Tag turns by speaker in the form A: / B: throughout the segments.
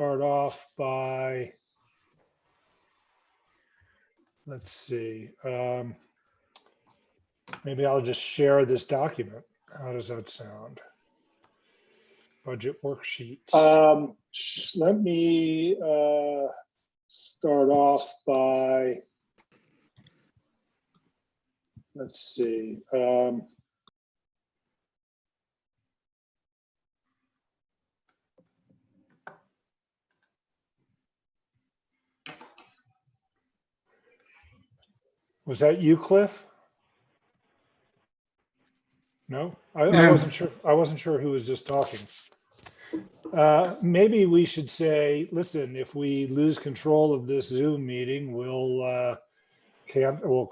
A: start off by, let's see, maybe I'll just share this document. How does that sound? Budget worksheets. Let me start off by, let's see. Was that you, Cliff? No, I wasn't sure. I wasn't sure who was just talking. Maybe we should say, listen, if we lose control of this Zoom meeting, we'll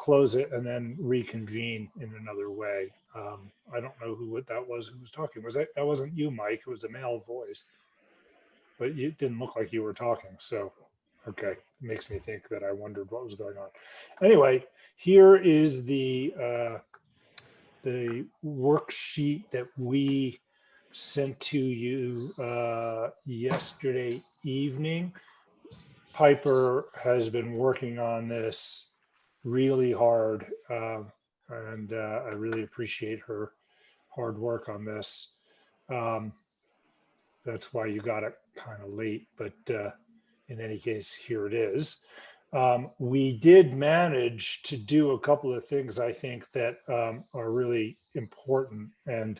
A: close it and then reconvene in another way. I don't know who that was who was talking. That wasn't you, Mike? It was a male voice, but you didn't look like you were talking. So, okay, makes me think that I wondered what was going on. Anyway, here is the worksheet that we sent to you yesterday evening. Piper has been working on this really hard, and I really appreciate her hard work on this. That's why you got it kind of late, but in any case, here it is. We did manage to do a couple of things I think that are really important, and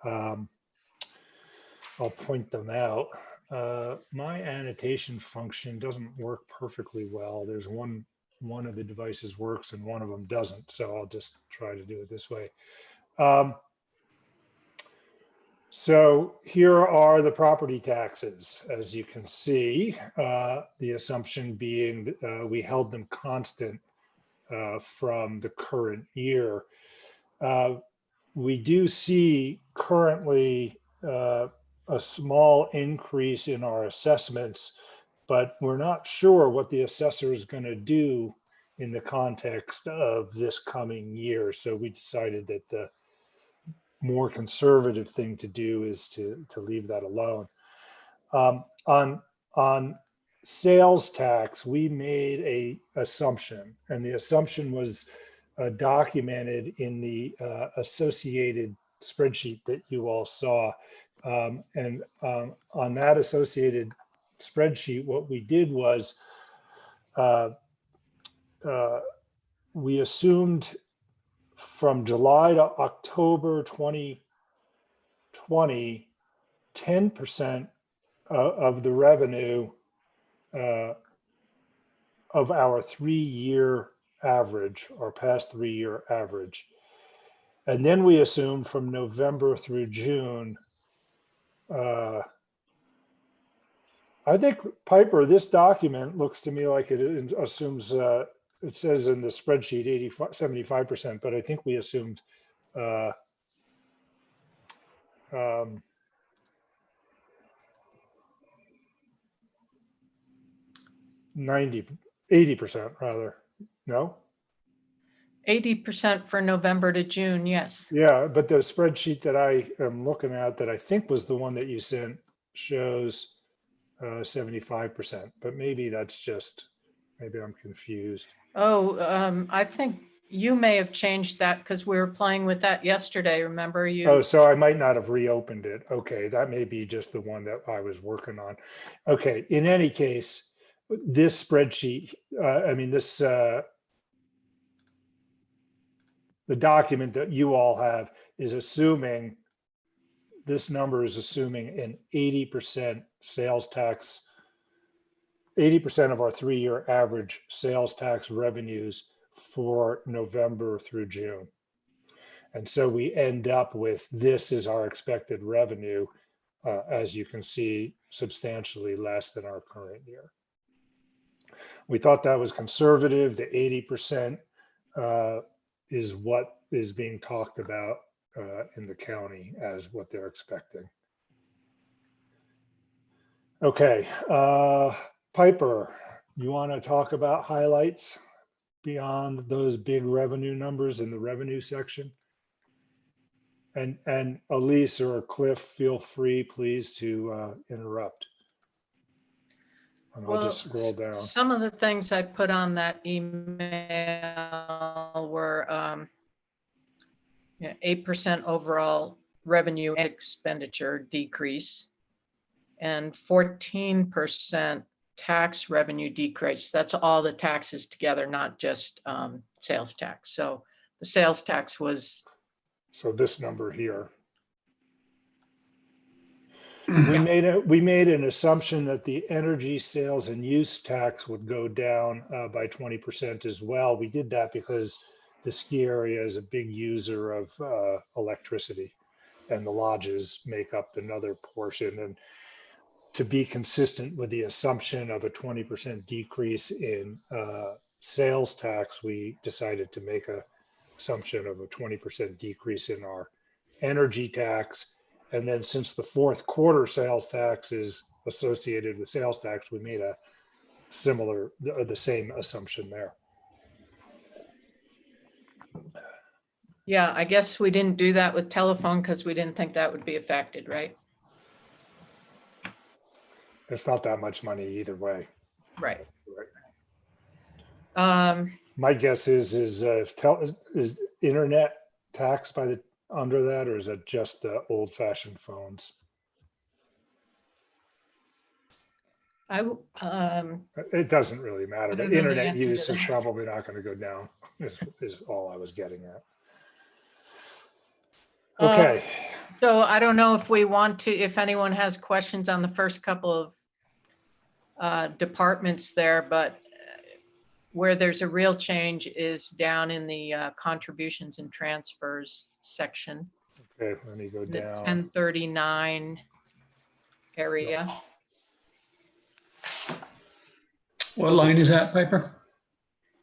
A: I'll point them out. My annotation function doesn't work perfectly well. There's one of the devices works and one of them doesn't, so I'll just try to do it this way. So here are the property taxes, as you can see, the assumption being we held them constant from the current year. We do see currently a small increase in our assessments, but we're not sure what the assessor is going to do in the context of this coming year. So we decided that the more conservative thing to do is to leave that alone. On sales tax, we made a assumption, and the assumption was documented in the associated spreadsheet that you all saw. And on that associated spreadsheet, what we did was we assumed from July to October 2020, 10% of the revenue of our 3-year average, our past 3-year average. And then we assumed from November through June. I think, Piper, this document looks to me like it assumes, it says in the spreadsheet 75%, but I think we assumed 80% rather. No?
B: 80% for November to June, yes.
A: Yeah, but the spreadsheet that I am looking at that I think was the one that you sent shows 75%, but maybe that's just, maybe I'm confused.
B: Oh, I think you may have changed that because we were playing with that yesterday. Remember you?
A: Oh, so I might not have reopened it. Okay, that may be just the one that I was working on. Okay, in any case, this spreadsheet, the document that you all have is assuming, this number is assuming an 80% sales tax, 80% of our 3-year average sales tax revenues for November through June. And so we end up with, this is our expected revenue, as you can see, substantially less than our current year. We thought that was conservative. The 80% is what is being talked about in the county as what they're expecting. Okay, Piper, you want to talk about highlights beyond those big revenue numbers in the revenue section? And Elise or Cliff, feel free, please, to interrupt. And I'll
B: Well,
A: just scroll down.
B: some of the things I put on that email were 8% overall revenue and expenditure decrease and 14% tax revenue decrease. That's all the taxes together, not just sales tax. So the sales tax was,
A: So this number here.
B: Yeah.
A: We made an assumption that the energy sales and use tax would go down by 20% as well. We did that because the ski area is a big user of electricity, and the lodges make up another portion. And to be consistent with the assumption of a 20% decrease in sales tax, we decided to make a assumption of a 20% decrease in our energy tax. And then since the fourth quarter sales tax is associated with sales tax, we made a similar, the same assumption there.
B: yeah, I guess we didn't do that with telephone because we didn't think that would be affected, right?
A: It's not that much money either way.
B: Right.
A: My guess is internet tax by the under that, or is it just the old fashioned phones? It doesn't really matter,
B: I
A: but
B: don't know the
A: internet
B: answer to
A: use is
B: that.
A: probably not going to go down, is all I was getting at. Okay.
B: So I don't know if we want to, if anyone has questions on the first couple of departments there, but where there's a real change is down in the contributions and transfers section,
A: Okay, let me go
B: the
A: down.
B: 1039 area.
C: What line is that, Piper?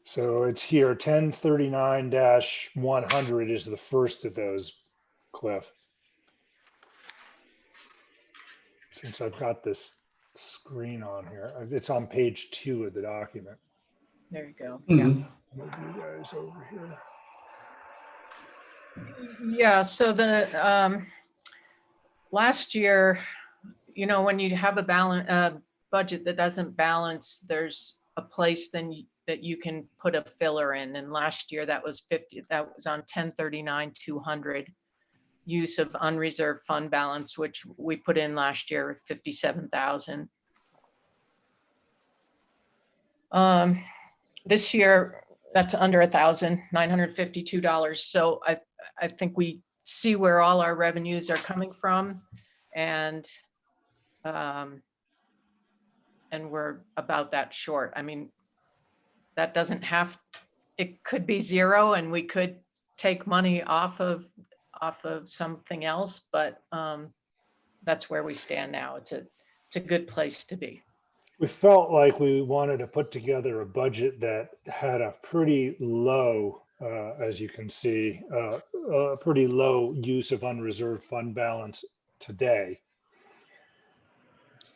A: So it's here, 1039-100 is the first of those, Cliff. Since I've got this screen on here, it's on page 2 of the document.
B: There you go.
C: Mhm.
A: Move you guys over here.
B: Yeah, so the last year, you know, when you have a budget that doesn't balance, there's a place then that you can put a filler in. And last year that was 50, that was on 1039-200, use of unreserved fund balance, which we put in last year, 57,000. This year, that's under $1,952. So I think we see where all our revenues are coming from, and we're about that short. I mean, that doesn't have, it could be zero and we could take money off of something else, but that's where we stand now. It's a good place to be.
A: We felt like we wanted to put together a budget that had a pretty low, as you can see, a pretty low use of unreserved fund balance today,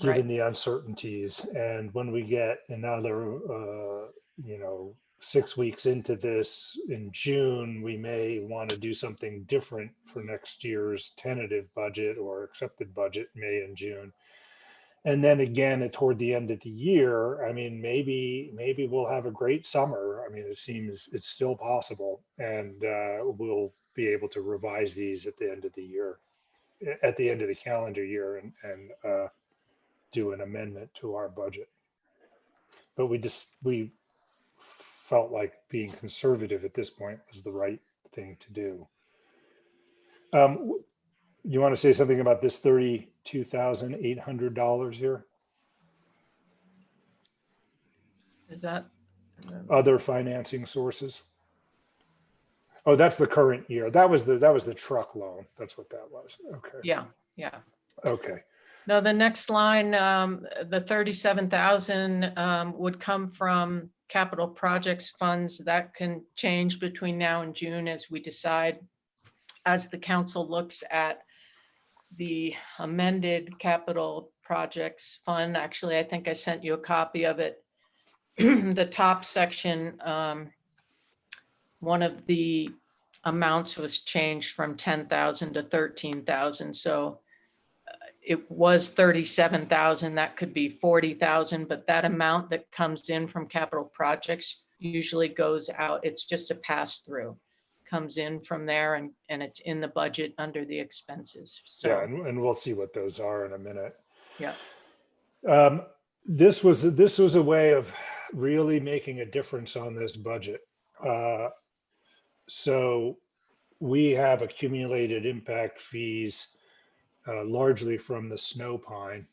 A: given
B: Right.
A: the uncertainties. And when we get another, 6 weeks into this in June, we may want to do something different for next year's tentative budget or accepted budget, May and June. And then again, toward the end of the year, I mean, maybe we'll have a great summer. I mean, it seems it's still possible, and we'll be able to revise these at the end of the year, at the end of the calendar year, and do an amendment to our budget. But we felt like being conservative at this point was the right thing to do. You want to say something about this $32,800 here?
B: Is that?
A: Other financing sources? Oh, that's the current year. That was the truck loan. That's what that was. Okay.
B: Yeah.
A: Okay.
B: No, the next line, the 37,000 would come from capital projects funds. That can change between now and June as we decide, as the council looks at the amended capital projects fund. Actually, I think I sent you a copy of it. The top section, one of the amounts was changed from 10,000 to 13,000. So it was 37,000, that could be 40,000, but that amount that comes in from capital projects usually goes out. It's just a pass through, comes in from there and it's in the budget under the expenses.
A: Yeah,
B: So,
A: and we'll see what those are in a minute.
B: yeah.
A: This was a way of really making a difference on this budget. So we have accumulated impact fees largely from the snow pine,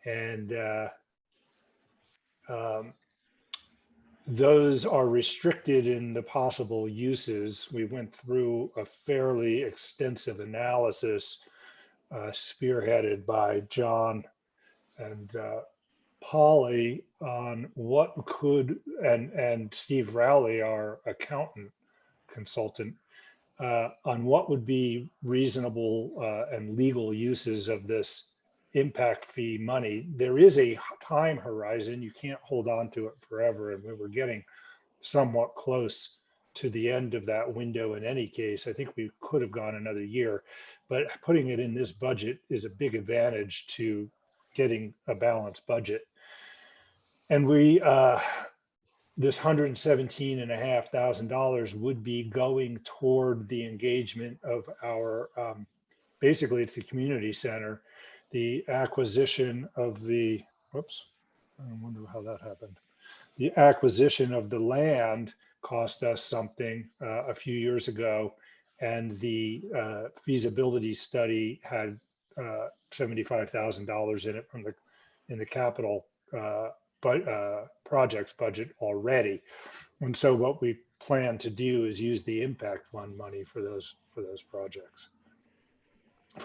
A: and those are restricted in the possible uses. We went through a fairly extensive analysis spearheaded by John and Polly on what could, and Steve Rowley, our accountant consultant, on what would be reasonable and legal uses of this impact fee money. There is a time horizon. You can't hold on to it forever. And we were getting somewhat close to the end of that window in any case. I think we could have gone another year, but putting it in this budget is a big advantage to getting a balanced budget. And we, this $117,500 would be going toward the engagement of our, basically it's the community center, the acquisition of the, whoops, I wonder how that happened. The acquisition of the land cost us something a few years ago, and the feasibility study had $75,000 in it from in the capital projects budget already. And so what we plan to do is use the impact fund money for those projects.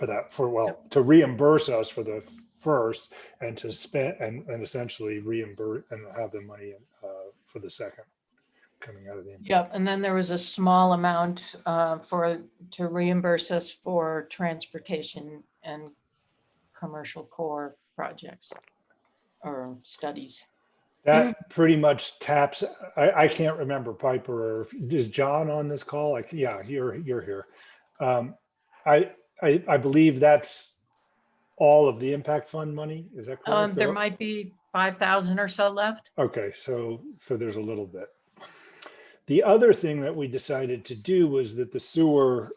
A: To reimburse us for the first, and to spend and essentially reimburse and have the money for the second coming out of the impact.
B: Yep, and then there was a small amount to reimburse us for transportation and commercial core projects or studies.
A: That pretty much taps. I can't remember, Piper, or is John on this call? Yeah, you're here. I believe that's all of the impact fund money. Is that correct?
B: There might be 5,000 or so left.
A: Okay, so there's a little bit. The other thing that we decided to do was that the sewer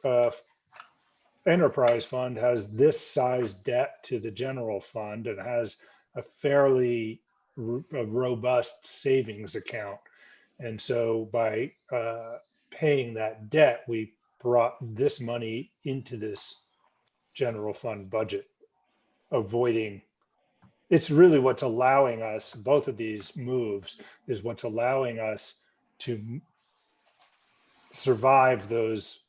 A: enterprise fund has this size debt to the general fund and has a fairly robust savings account. And so by paying that debt, we brought this money into this general fund budget, avoiding, it's really what's allowing us, both of these moves is what's allowing us to survive those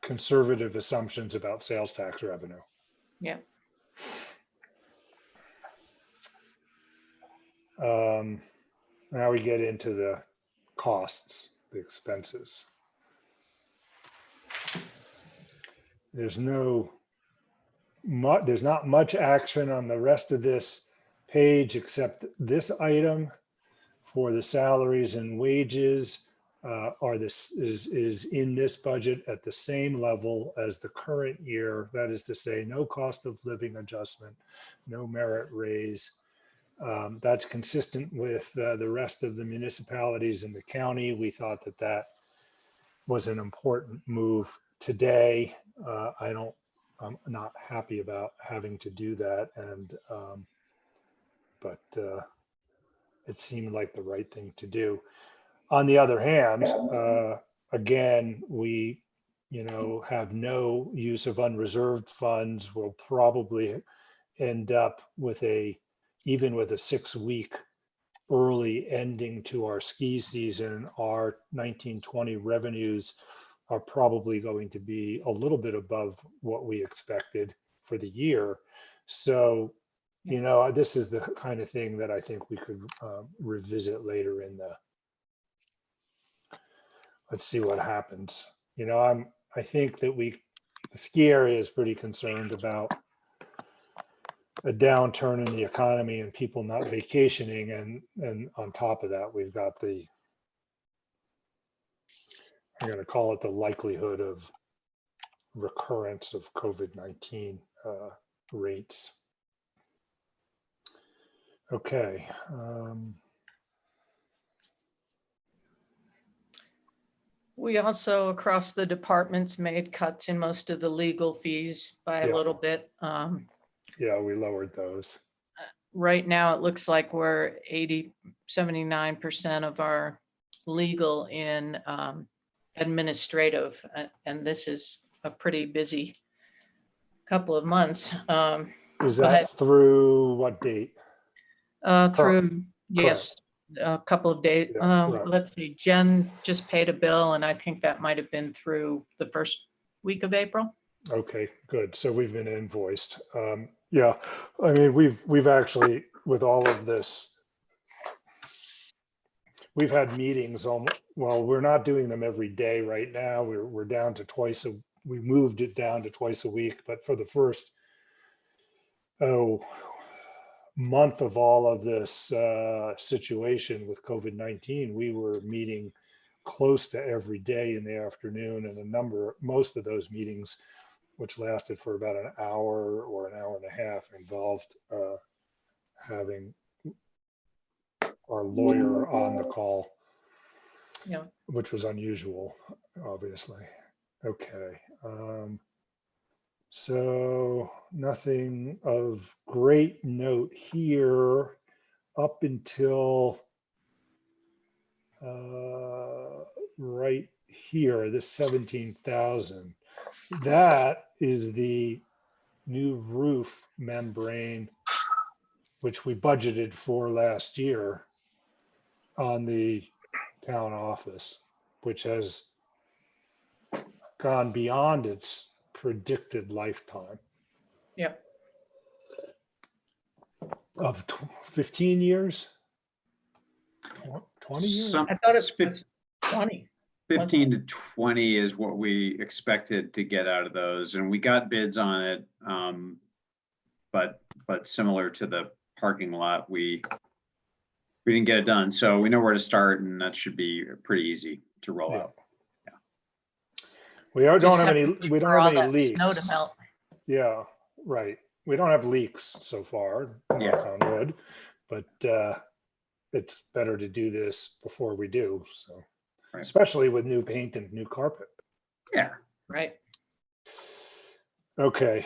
A: conservative assumptions about sales tax revenue.
B: Yeah.
A: Now we get into the costs, the expenses. There's not much action on the rest of this page except this item for the salaries and wages is in this budget at the same level as the current year. That is to say, no cost of living adjustment, no merit raise. That's consistent with the rest of the municipalities in the county. We thought that was an important move today. I'm not happy about having to do that, but it seemed like the right thing to do. On the other hand, again, we, have no use of unreserved funds. We'll probably end up with even with a 6-week early ending to our ski season, our 1920 revenues are probably going to be a little bit above what we expected for the year. So, this is the kind of thing that I think we could revisit later let's see what happens. I think that the ski area is pretty concerned about a downturn in the economy and people not vacationing. And on top of that, we've got I'm going to call it the likelihood of recurrence of COVID-19 rates. Okay.
B: We also, across the departments, made cuts in most of the legal fees by a
A: Yeah.
B: little bit.
A: Yeah, we lowered those.
B: Right now, it looks like we're 79% of our legal in administrative, and this is a pretty busy couple of months.
A: Is
B: But
A: that through what date?
B: through, yes, a couple of days.
A: Yeah, right.
B: Let's see, Jen just paid a bill, and I think that might have been through the first week of April.
A: Okay, good. So we've been invoiced. Yeah, I mean, we've actually, with all of this, we've had meetings well, we're not doing them every day right now. We're down to we moved it down to twice a week, but for the first, month of all of this situation with COVID-19, we were meeting close to every day in the afternoon, and most of those meetings, which lasted for about an hour or an hour and a half, involved having our lawyer on the call,
B: Yeah.
A: which was unusual, obviously. Okay. So nothing of great note here up until right here, this 17,000. That is the new roof membrane, which we budgeted for last year on the town office, which has gone beyond its predicted lifetime
B: Yep.
A: of 15 years, 20 years.
B: I thought it was 20.
D: 15 to 20 is what we expected to get out of those, and we got bids on it. But similar to the parking lot, we didn't get it done. So we know where to start, and that should be pretty easy to roll out.
A: We don't
B: Just
A: have
B: have
A: any.
B: to wait
A: We don't
B: for all
A: have any
B: that snow to
A: leaks.
B: melt.
A: Yeah, right. We don't have leaks so far,
D: Yeah.
A: knock on wood, but it's better to do this before we do. So,
D: Right.
A: especially with new paint and new carpet.
D: Yeah.
B: Right.
A: Okay.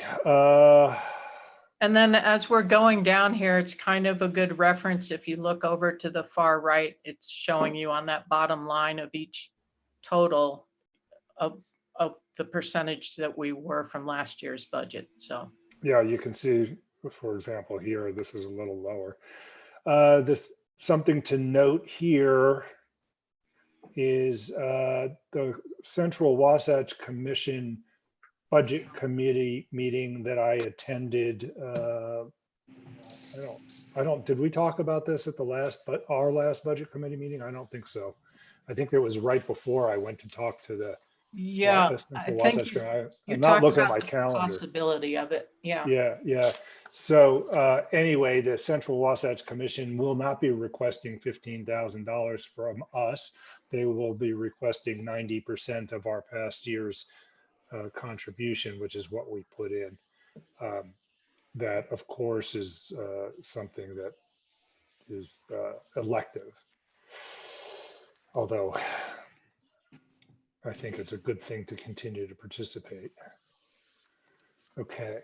B: And then as we're going down here, it's kind of a good reference. If you look over to the far right, it's showing you on that bottom line of each total of the percentage that we were from last year's budget. So
A: Yeah, you can see, for example, here, this is a little lower. Something to note here is the Central Wasatch Commission Budget Committee meeting that I attended. Did we talk about this at our last budget committee meeting? I don't think so. I think it was right before I went to talk to the
B: yeah,
A: Central
B: I
A: Wasatch
B: think
A: Committee.
B: you
A: I'm not
B: talked
A: looking at
B: about
A: my
B: the
A: calendar.
B: possibility of it. Yeah.
A: Yeah. So anyway, the Central Wasatch Commission will not be requesting $15,000 from us. They will be requesting 90% of our past year's contribution, which is what we put in. That, of course, is something that is elective. Although I think it's a good thing to continue to participate. Okay.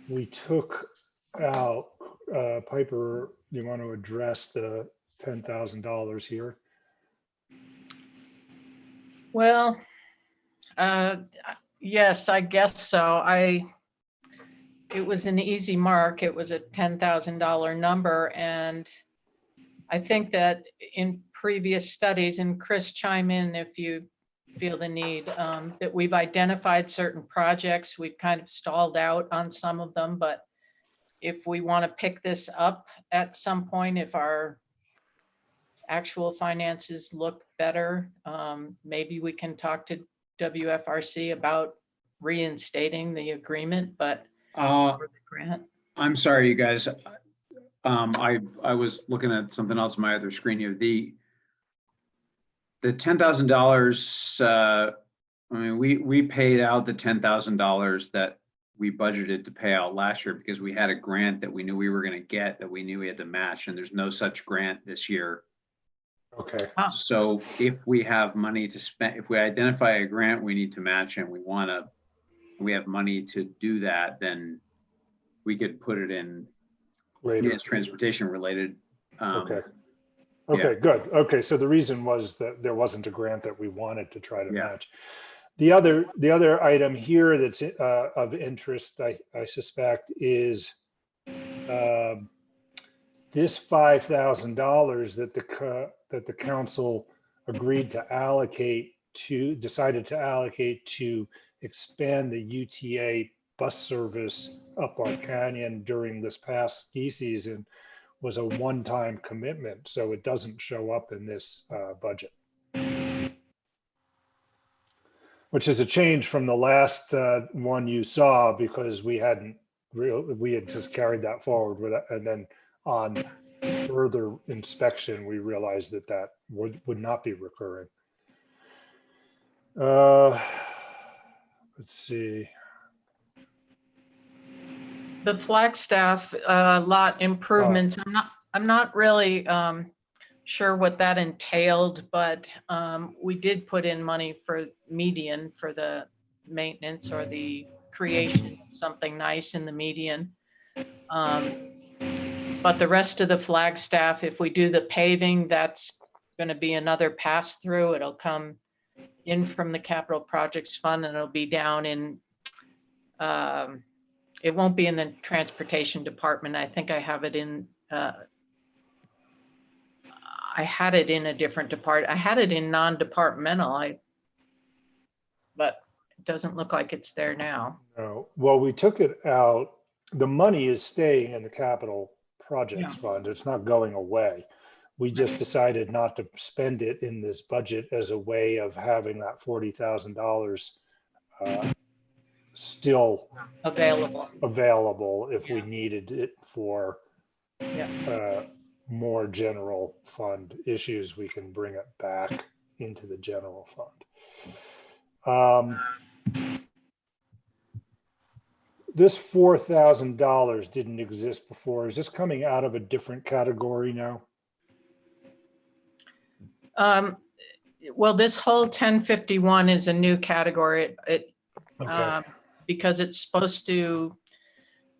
A: We took out, Piper, you want to address the $10,000 here?
B: Well, yes, I guess so. It was an easy mark. It was a $10,000 number. And I think that in previous studies, and Chris, chime in if you feel the need, that we've identified certain projects. We've kind of stalled out on some of them, but if we want to pick this up at some point, if our actual finances look better, maybe we can talk to WFRC about reinstating the agreement, but for the grant.
D: I'm sorry, you guys. I was looking at something else on my other screen here. The $10,000. I mean, we paid out the $10,000 that we budgeted to pay out last year because we had a grant that we knew we were going to get, that we knew we had to match, and there's no such grant this year.
A: Okay,
B: Ah,
D: So if we have money to spend, if we identify a grant we need to match and we have money to do that, then we could put it in,
A: later.
D: it's transportation related.
A: Okay.
D: yeah.
A: Okay, good. Okay, so the reason was that there wasn't a grant that we wanted to try to
D: Yeah.
A: match. The other item here that's of interest, I suspect, is this $5,000 that the council agreed to decided to allocate to expand the UTA bus service up our canyon during this past ski season was a one-time commitment, so it doesn't show up in this budget. Which is a change from the last one you saw, because we had just carried that forward with it, and then on further inspection, we realized that would not be recurring. Let's see.
B: The Flagstaff lot improvements, I'm not really sure what that entailed, but we did put in money for median for the maintenance or the creation of something nice in the median. But the rest of the Flagstaff, if we do the paving, that's going to be another pass through. It'll come in from the capital projects fund, and it'll be down in, it won't be in the transportation department. I think I have it in, I had it in a different department. I had it in non-departmental, but it doesn't look like it's there now.
A: No, well, we took it out. The money is staying in the capital projects
B: Yeah.
A: fund. It's not going away. We just decided not to spend it in this budget as a way of having that $40,000 still available if we needed it for more general fund issues. We can bring it back into the general fund. This $4,000 didn't exist before. Is this coming out of a different category now?
B: Well, this whole 1051 is a new category.
A: Okay.
B: Because it's supposed to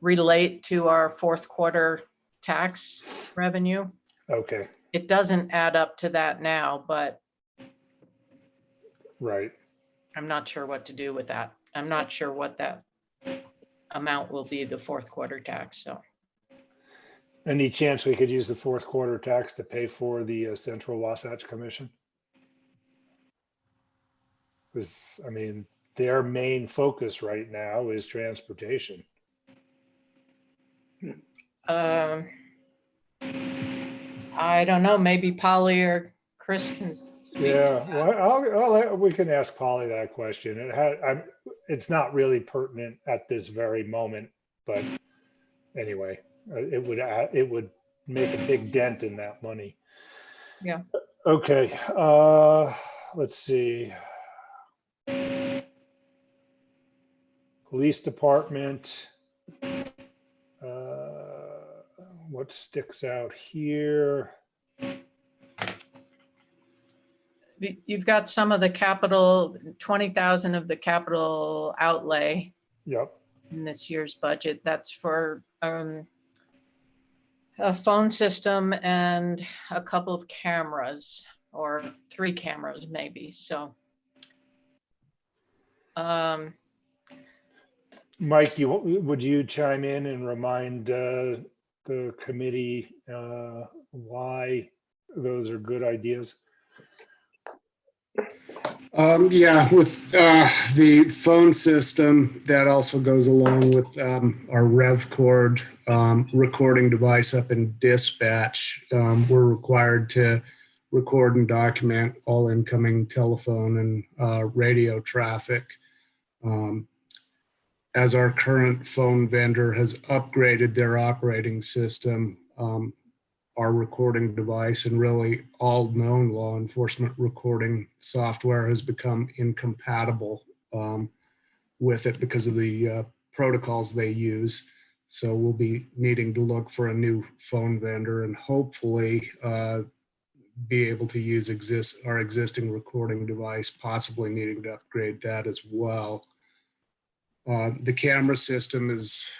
B: relate to our fourth quarter tax revenue.
A: Okay,
B: It doesn't add up to that now, but
A: right.
B: I'm not sure what to do with that. I'm not sure what that amount will be, the fourth quarter tax, so.
A: Any chance we could use the fourth quarter tax to pay for the Central Wasatch Commission? Because, I mean, their main focus right now is transportation.
B: I don't know, maybe Polly or Chris can.
A: Yeah, well, we can ask Polly that question. It's not really pertinent at this very moment, but anyway, it would make a big dent in that money.
B: Yeah.
A: Okay, let's see. Police department. What sticks out here?
B: You've got some of the capital, 20,000 of the capital outlay
A: Yep.
B: in this year's budget. That's for a phone system and a couple of cameras, or 3 cameras maybe, so.
A: Mike, would you chime in and remind the committee why those are good ideas?
E: Yeah, with the phone system, that also goes along with our RevCord recording device up in dispatch. We're required to record and document all incoming telephone and radio traffic. As our current phone vendor has upgraded their operating system, our recording device and really all known law enforcement recording software has become incompatible with it because of the protocols they use. So we'll be needing to look for a new phone vendor and hopefully be able to use our existing recording device, possibly needing to upgrade that as well. The camera system is,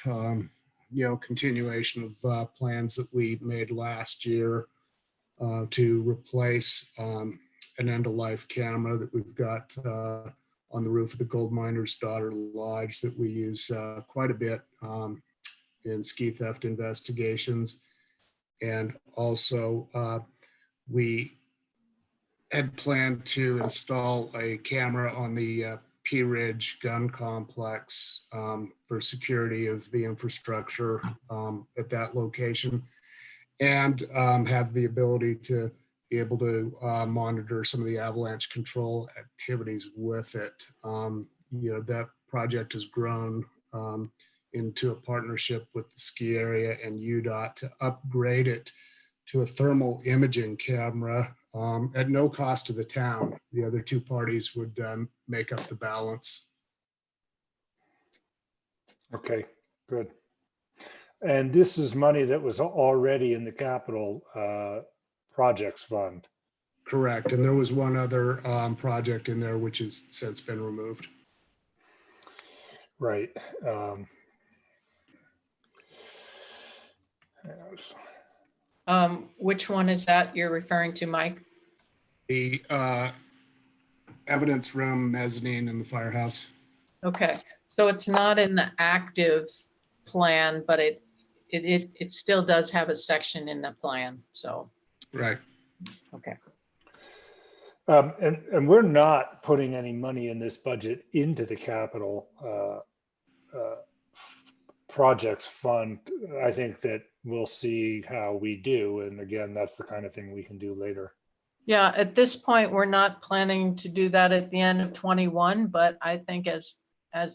E: continuation of plans that we made last year to replace an end-of-life camera that we've got on the roof of the Gold Miner's Daughter Lodge that we use quite a bit in ski theft investigations. And also we had planned to install a camera on the Pea Ridge gun complex for security of the infrastructure at that location, and have the ability to be able to monitor some of the avalanche control activities with it. That project has grown into a partnership with the ski area and UDOT to upgrade it to a thermal imaging camera at no cost to the town. The other two parties would make up the balance.
A: Okay, good. And this is money that was already in the capital projects fund.
E: Correct. And there was one other project in there which has since been removed.
A: Right.
B: Which one is that you're referring to, Mike?
E: The evidence room, mezzanine, and the firehouse.
B: Okay, so it's not in the active plan, but it still does have a section in the plan, so,
E: Right.
B: okay.
A: And we're not putting any money in this budget into the capital projects fund. I think that we'll see how we do. And again, that's the kind of thing we can do later.
B: Yeah, at this point, we're not planning to do that at the end of 21, but I think as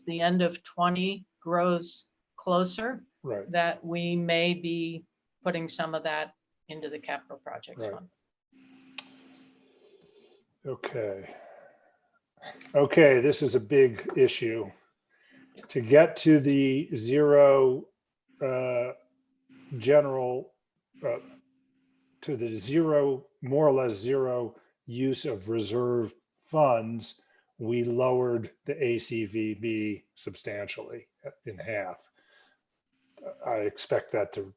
B: the end of 20 grows closer,
A: Right.
B: that we may be putting some of that into the capital projects
A: Right.
B: fund.
A: Okay. Okay, this is a big issue. To get to the zero to the zero, more or less zero use of reserve funds, we lowered the ACVB substantially in half. I expect that to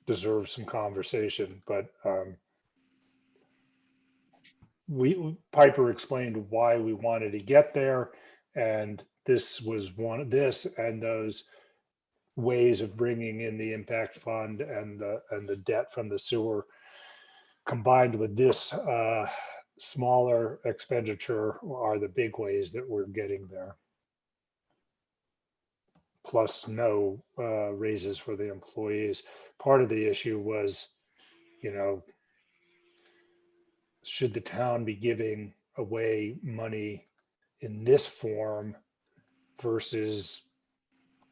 A: deserve some conversation, but Piper explained why we wanted to get there, and this was this and those ways of bringing in the impact fund and the debt from the sewer combined with this smaller expenditure are the big ways that we're getting there. Plus no raises for the employees. Part of the issue was, should the town be giving away money in this form versus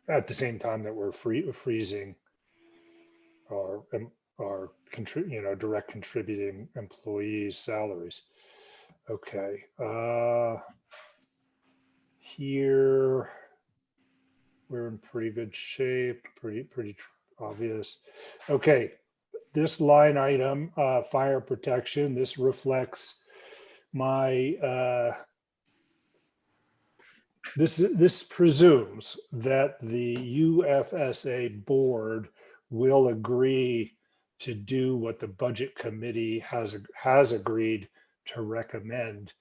A: at the same time that we're freezing our direct contributing employees' salaries. Okay. Here we're in pretty good shape, pretty obvious. Okay. This line item, fire protection, this reflects my, this presumes that the UFSA board will agree to do what the budget committee has agreed to recommend.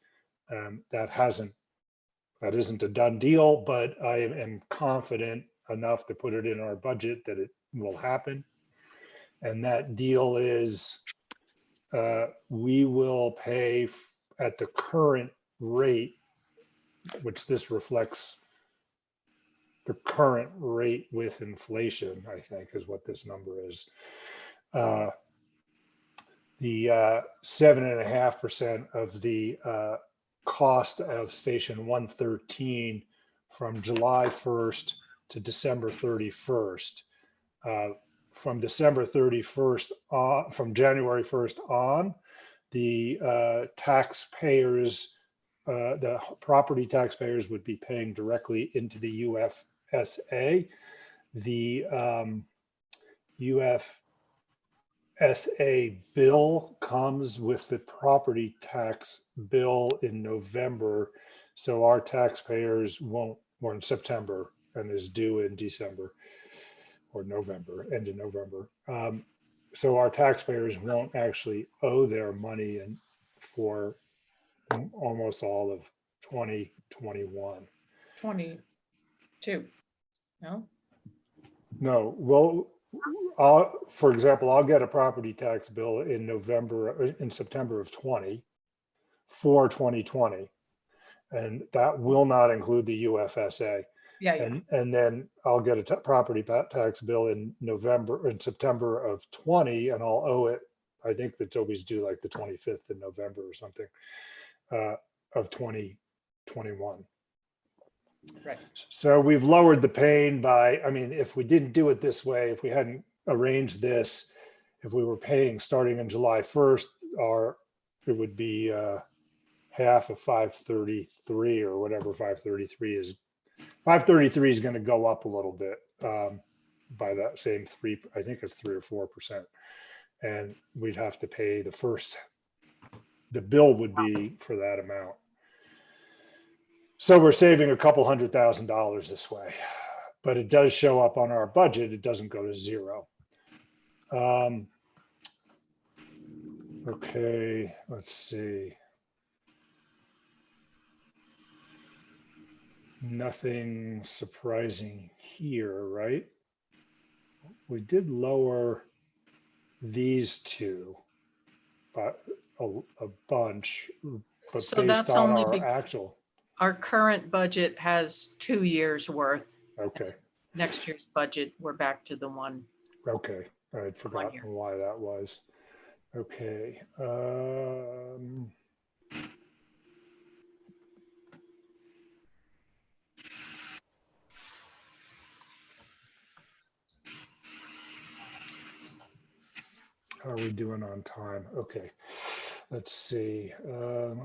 A: That isn't a done deal, but I am confident enough to put it in our budget that it will happen. And that deal is we will pay at the current rate, which this reflects the current rate with inflation, I think is what this number is. The 7.5% of the cost of station 113 from July 1st to December 31st. From December 31st on, from January 1st on, the taxpayers, the property taxpayers would be paying directly into the UFSA. The UFSA bill comes with the property tax bill in November. So our taxpayers won't, or in September, and is due in December or November, end of November. So our taxpayers won't actually owe their money in for almost all of 2021.
B: 22. No?
A: No, well, for example, I'll get a property tax bill in September of 20 for 2020. And that will not include the UFSA.
B: Yeah, yeah.
A: And then I'll get a property tax bill in September of 20, and I'll owe it. I think that's always due like the 25th of November or something of 2021.
B: Right.
A: So we've lowered the pain by, I mean, if we didn't do it this way, if we hadn't arranged this, if we were paying starting on July 1st, it would be half of 533 or whatever 533 is. 533 is going to go up a little bit by that same I think it's 3 or 4%. And we'd have to pay the bill would be for that amount. So we're saving a couple $100,000 this way, but it does show up on our budget. It doesn't go to zero. Okay, let's see. Nothing surprising here, right? We did lower these two, but a bunch, but
B: So
A: based
B: that's
A: on
B: only
A: our
B: because
A: actual.
B: our current budget has 2 years worth.
A: Okay,
B: Next year's budget, we're back to the one.
A: okay. I'd forgotten
B: year.
A: why that was. Okay. How are we doing on time? Okay. Let's see.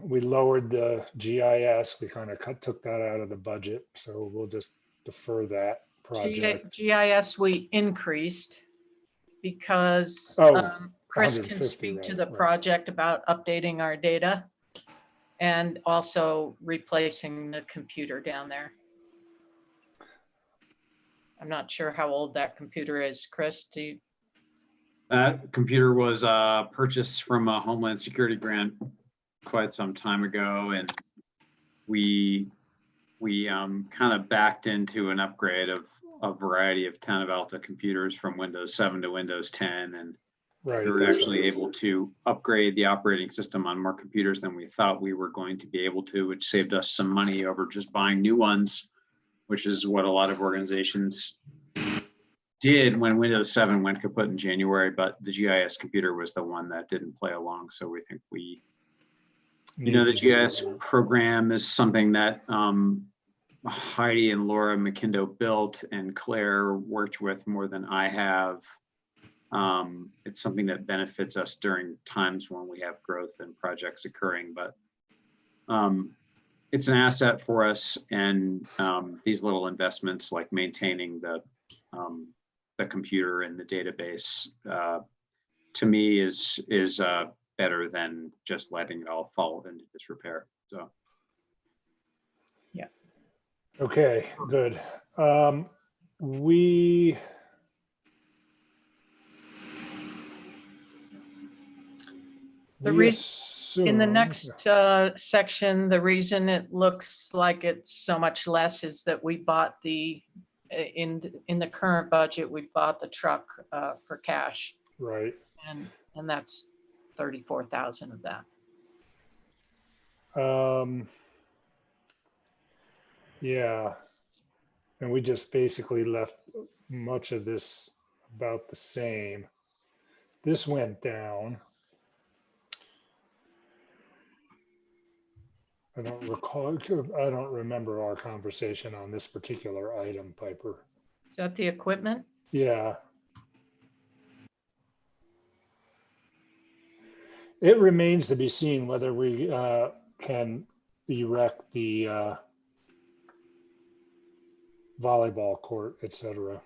A: We lowered the GIS. We kind of took that out of the budget. So we'll just defer that project.
B: GIS, we increased because
A: Oh,
B: Chris can
A: 150,
B: speak to
A: right,
B: the
A: right.
B: project about updating our data and also replacing the computer down there. I'm not sure how old that computer is. Chris, do you?
D: That computer was purchased from a Homeland Security grant quite some time ago, and we kind of backed into an upgrade of a variety of Town Alta computers from Windows 7 to Windows 10, and
A: Right.
D: we were
A: that's
D: actually
A: right.
D: able to upgrade the operating system on more computers than we thought we were going to be able to, which saved us some money over just buying new ones, which is what a lot of organizations did when Windows 7 went kaput in January, but the GIS computer was the one that didn't play along. So we think the
A: Need to do
D: GIS
A: that.
D: program is something that Heidi and Laura McKindo built and Claire worked with more than I have. It's something that benefits us during times when we have growth and projects occurring, but it's an asset for us. And these little investments like maintaining the computer and the database to me is better than just letting it all fall into disrepair. So.
B: Yeah.
A: Okay, good. We
B: The
A: we
B: reason in the
A: assume-
B: next section, the reason it looks like it's so much less is that we bought in the current budget, we bought the truck for cash,
A: Right.
B: and that's 34,000 of that.
A: Yeah. And we just basically left much of this about the same. This went down. I don't remember our conversation on this particular item, Piper.
B: Is that the equipment?
A: Yeah. It remains to be seen whether we can erect the volleyball court, etc.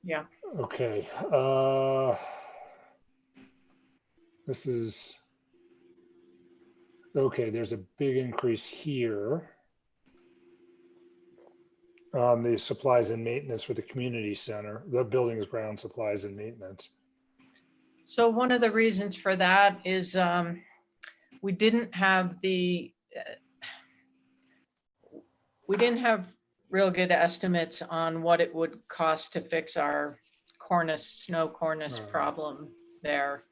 B: Yeah.
A: Okay. This is, okay, there's a big increase here on the supplies and maintenance for the community center, the buildings, ground supplies and maintenance.
B: So one of the reasons for that is we didn't have real good estimates on what it would cost to fix our snow cornice
A: Right.
B: problem there.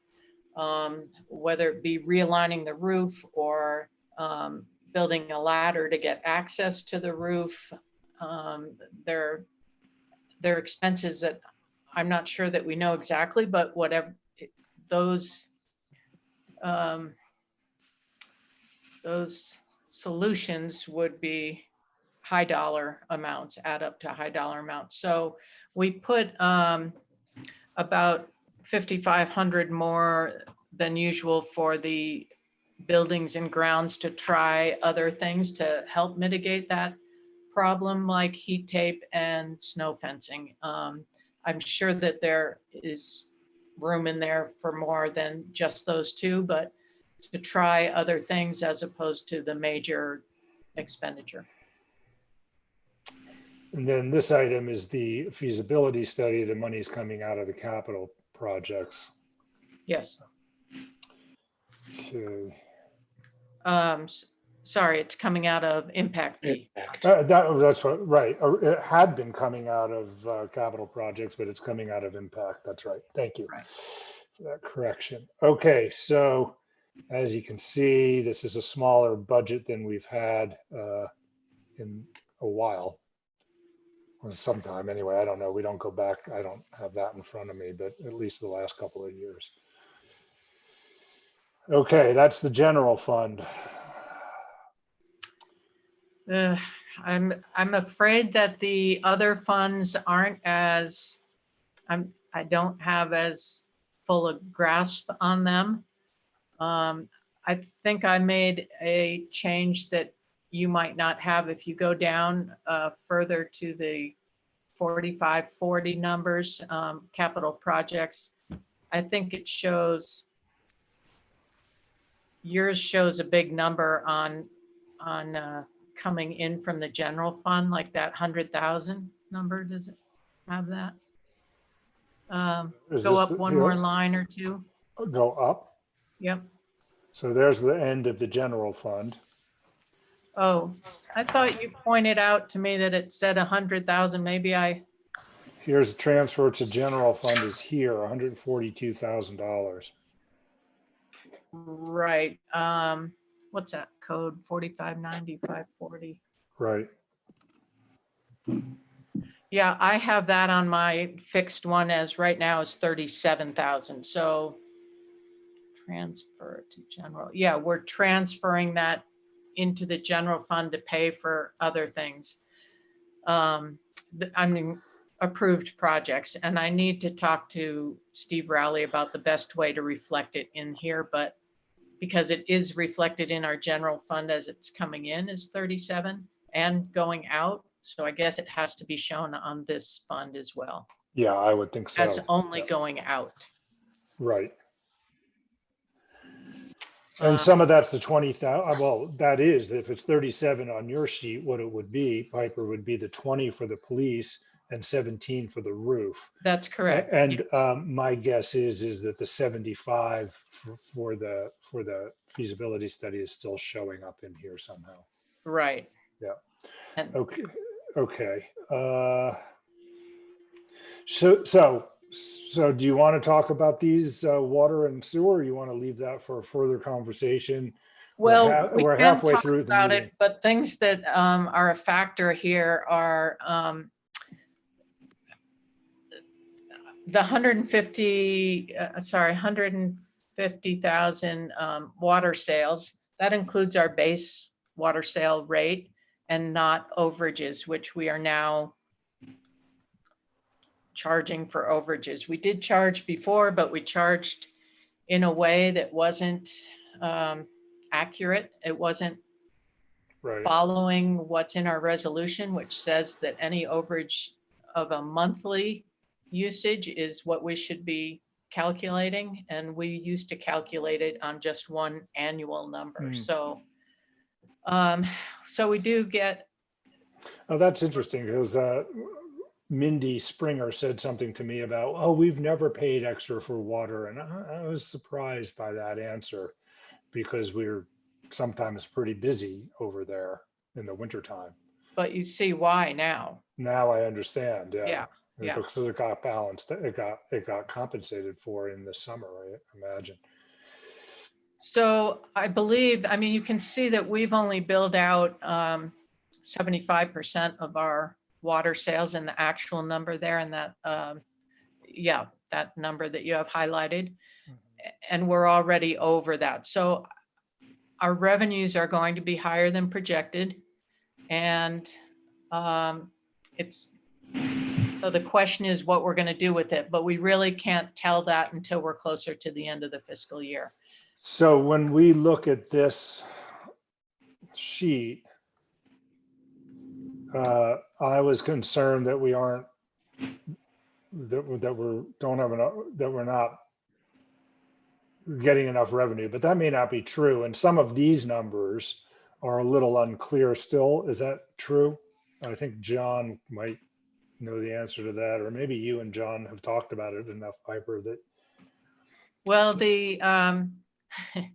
B: Whether it be realigning the roof or building a ladder to get access to the roof. They're expenses that I'm not sure that we know exactly, but whatever those solutions would be high dollar amounts, add up to high dollar amounts. So we put about 5,500 more than usual for the buildings and grounds to try other things to help mitigate that problem, like heat tape and snow fencing. I'm sure that there is room in there for more than just those two, but to try other things as opposed to the major expenditure.
A: And then this item is the feasibility study. The money's coming out of the capital projects.
B: Yes.
A: Okay.
B: Sorry, it's coming out of impact fee.
A: That's what, right. It had been coming out of capital projects, but it's coming out of impact. That's right. Thank you
B: Right.
A: for that correction. Okay, so as you can see, this is a smaller budget than we've had in a while. Or sometime anyway, I don't know. We don't go back. I don't have that in front of me, but at least the last couple of years. Okay, that's the general fund.
B: I'm afraid that the other funds aren't as, I don't have as full a grasp on them. I think I made a change that you might not have if you go down further to the 4540 numbers, capital projects. I think it shows, yours shows a big number on coming in from the general fund, like that 100,000 number. Does it have that?
A: Is
B: Go
A: this
B: up
A: the-
B: one
A: here?
B: more line or two.
A: Go up.
B: Yep.
A: So there's the end of the general fund.
B: Oh, I thought you pointed out to me that it said 100,000. Maybe I,
A: Here's the transfer to general fund is here, $142,000.
B: right. What's that code? 4590, 540.
A: Right.
B: Yeah, I have that on my fixed one as right now is 37,000. So transfer to general. Yeah, we're transferring that into the general fund to pay for other things. I mean, approved projects. And I need to talk to Steve Rowley about the best way to reflect it in here, but because it is reflected in our general fund as it's coming in is 37 and going out. So I guess it has to be shown on this fund as well
A: Yeah, I would think so.
B: as only
A: Yeah.
B: going out.
A: Right. And some of that's the 20,000. Well, that is, if it's 37 on your sheet, what it would be, Piper, would be the 20 for the police and 17 for the roof.
B: That's correct.
A: And
B: Yes.
A: my guess is that the 75 for the feasibility study is still showing up in here somehow.
B: Right.
A: Yeah.
B: And
A: Okay. Okay. So do you want to talk about these water and sewer? Or you want to leave that for a further conversation?
B: well, we
A: we're
B: can
A: halfway
B: talk
A: through the
B: about
A: meeting.
B: it, but things that are a factor here are the 150,000 water sales. That includes our base water sale rate and not overages, which we are now charging for overages. We did charge before, but we charged in a way that wasn't accurate. It wasn't
A: Right.
B: following what's in our resolution, which says that any overage of a monthly usage is what we should be calculating. And we used to calculate it on just one annual number.
A: Hmm.
B: So we do get,
A: Oh, that's interesting because Mindy Springer said something to me about, oh, we've never paid extra for water. And I was surprised by that answer because we're sometimes pretty busy over there in the wintertime.
B: but you see why now.
A: Now I understand. Yeah.
B: Yeah, yeah.
A: Because it got balanced. It got compensated for in the summer, I imagine.
B: So I believe, I mean, you can see that we've only billed out 75% of our water sales in the actual number there, and that, yeah, that number that you have highlighted. And we're already over that. So our revenues are going to be higher than projected. And so the question is what we're going to do with it, but we really can't tell that until we're closer to the end of the fiscal year.
A: So when we look at this sheet, I was concerned that we aren't, that we don't have enough, that we're not getting enough revenue, but that may not be true. And some of these numbers are a little unclear still. Is that true? I think John might know the answer to that, or maybe you and John have talked about it enough, Piper, that.
B: Well, the
A: I know-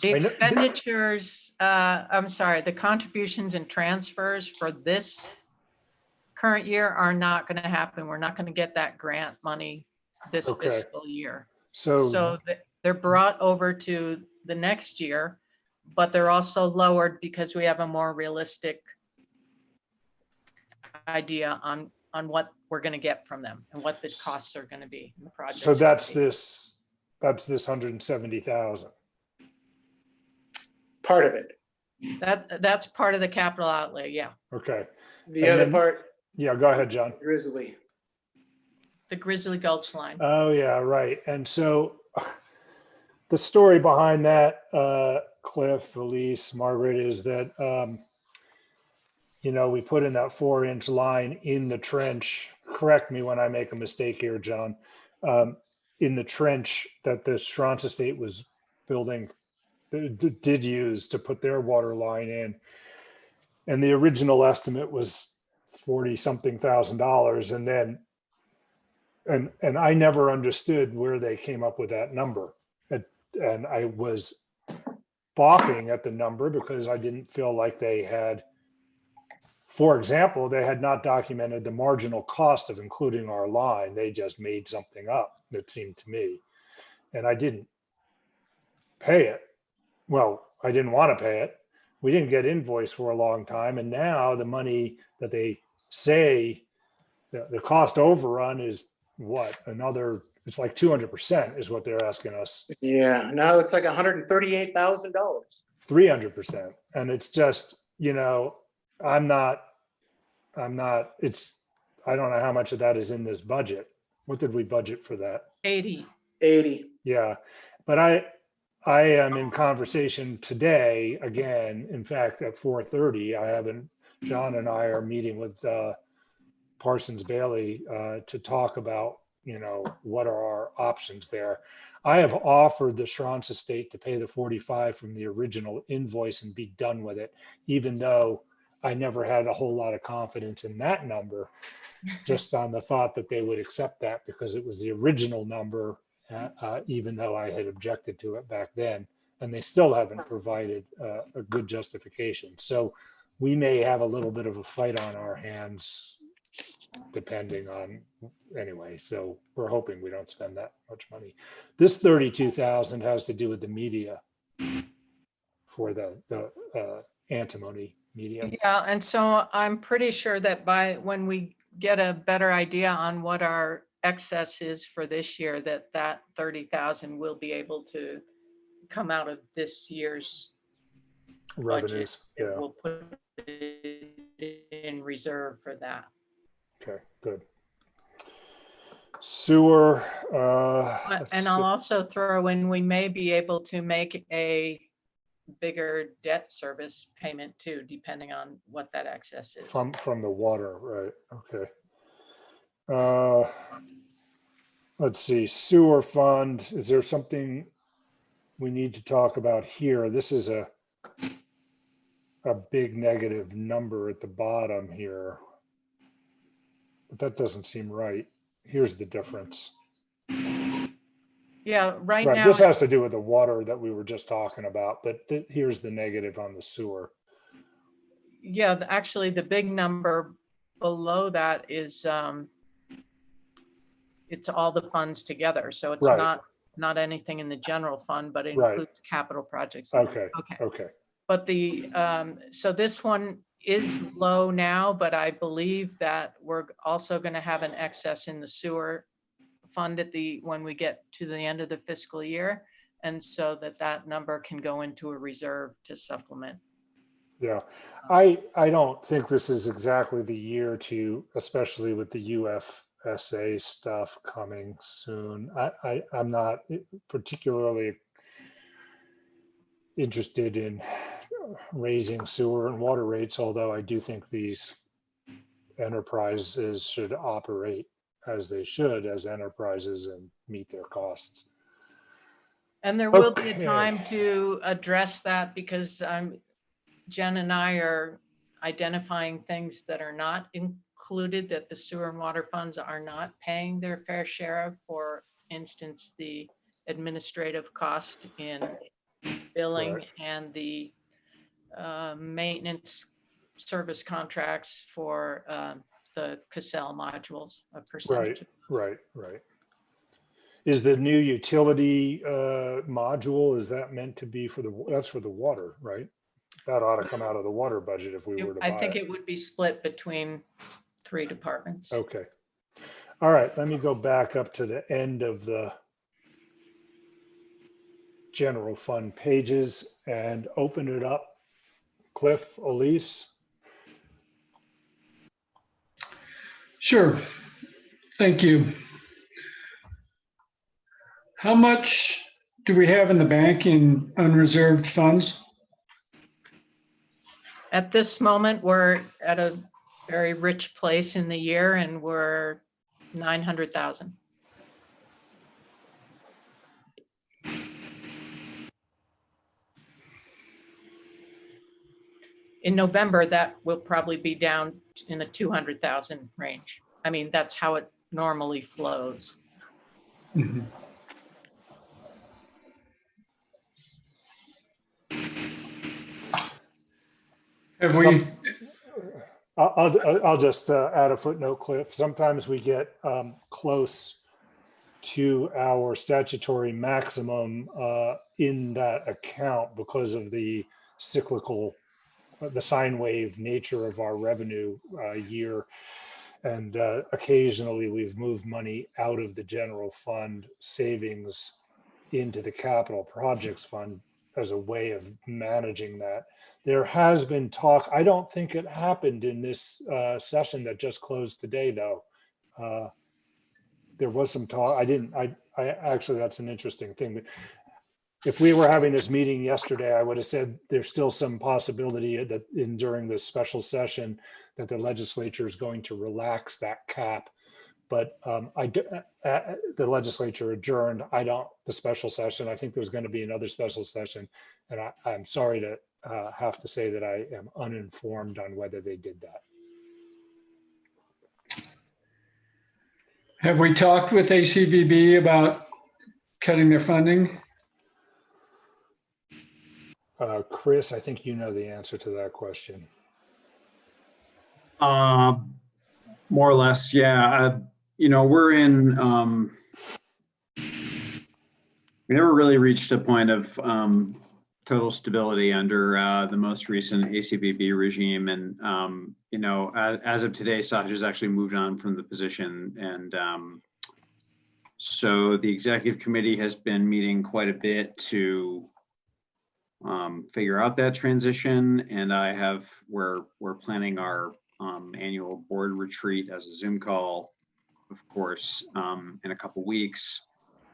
B: expenditures, I'm sorry, the contributions and transfers for this current year are not going to happen. We're not going to get that grant money this
A: Okay.
B: fiscal year.
A: So
B: So they're brought over to the next year, but they're also lowered because we have a more realistic idea on what we're going to get from them and what the costs are going to be in the project.
A: so that's this 170,000.
F: Part of it.
B: That's part of the capital outlay. Yeah.
A: Okay.
F: The
A: And
F: other
A: then-
F: part,
A: Yeah, go ahead, John.
F: Grizzly.
B: The Grizzly Gulch line.
A: Oh, yeah, right. And so the story behind that, Cliff, Elise, Margaret, is that, we put in that 4-inch line in the trench. Correct me when I make a mistake here, John. In the trench that the Stronce Estate was building, did use to put their water line in. And the original estimate was 40-something thousand dollars. And then and I never understood where they came up with that number. And I was balking at the number because I didn't feel like they had, for example, they had not documented the marginal cost of including our line. They just made something up, it seemed to me. And I didn't pay it. Well, I didn't want to pay it. We didn't get invoiced for a long time. And now the money that they say, the cost overrun is what? It's like 200% is what they're asking us.
F: Yeah, now it's like $138,000.
A: 300%. And it's just, I don't know how much of that is in this budget. What did we budget for that?
B: 80.
F: 80.
A: Yeah. But I am in conversation today, again, in fact, at 4:30, John and I are meeting with Parsons Bailey to talk about, what are our options there. I have offered the Stronce Estate to pay the 45 from the original invoice and be done with it, even though I never had a whole lot of confidence in that number, just on the thought that they would accept that because it was the original number, even though I had objected to it back then, and they still haven't provided a good justification. So we may have a little bit of a fight on our hands depending on, anyway, so we're hoping we don't spend that much money. This 32,000 has to do with the media for the antimony media.
B: Yeah, and so I'm pretty sure that when we get a better idea on what our excess is for this year, that 30,000 will be able to come out of this year's
A: Revenues,
B: budget.
A: yeah.
B: We'll put it in reserve for that.
A: Okay, good. Sewer.
B: And I'll also throw in, we may be able to make bigger debt service payment too, depending on what that excess is.
A: from the water, right? Okay. Let's see, sewer fund. Is there something we need to talk about here? This is a big negative number at the bottom here. But that doesn't seem right. Here's the difference.
B: Yeah, right
A: Right,
B: now,
A: this has to do with the water that we were just talking about, but here's the negative on the sewer.
B: yeah, actually, the big number below that is, it's all the funds together. So it's
A: Right.
B: not anything in the general fund, but it
A: Right.
B: includes capital projects.
A: Okay,
B: Okay.
A: okay,
B: But so this one is low now, but I believe that we're also going to have an excess in the sewer fund when we get to the end of the fiscal year. And so that number can go into a reserve to supplement.
A: yeah. I don't think this is exactly the year to, especially with the UFSA stuff coming soon. I'm not particularly interested in raising sewer and water rates, although I do think these enterprises should operate as they should as enterprises and meet their costs.
B: And there will be a
A: Okay.
B: time to address that because Jen and I are identifying things that are not included, that the sewer and water funds are not paying their fair share of. For instance, the administrative cost in billing
A: Right.
B: and the maintenance service contracts for the Cassell modules, a percentage.
A: Right. Is the new utility module, is that meant to be that's for the water, right? That ought to come out of the water budget if we were to buy
B: I think
A: it.
B: it would be split between 3 departments.
A: Okay. All right, let me go back up to the end of the general fund pages and open it up. Cliff, Elise,
C: Sure. Thank you. How much do we have in the bank in unreserved funds?
B: At this moment, we're at a very rich place in the year and we're 900,000. In November, that will probably be down in the 200,000 range. I mean, that's how it normally flows.
C: Mhm. Have we,
A: I'll just add a footnote, Cliff. Sometimes we get close to our statutory maximum in that account because of the cyclical, the sine wave nature of our revenue year. And occasionally we've moved money out of the general fund savings into the capital projects fund as a way of managing that. There has been talk, I don't think it happened in this session that just closed today, though. There was some talk, I actually, that's an interesting thing. If we were having this meeting yesterday, I would have said there's still some possibility that during this special session that the legislature is going to relax that cap. But the legislature adjourned. The special session. I think there's going to be another special session, and I'm sorry to have to say that I am uninformed on whether they did that.
C: have we talked with ACBB about cutting their funding?
A: Chris, I think you know the answer to that question.
D: More or less, yeah. We're in, we never really reached a point of total stability under the most recent ACBB regime. And, as of today, Saj has actually moved on from the position. And so the executive committee has been meeting quite a bit to figure out that transition. And we're planning our annual board retreat as a Zoom call, of course, in a couple weeks.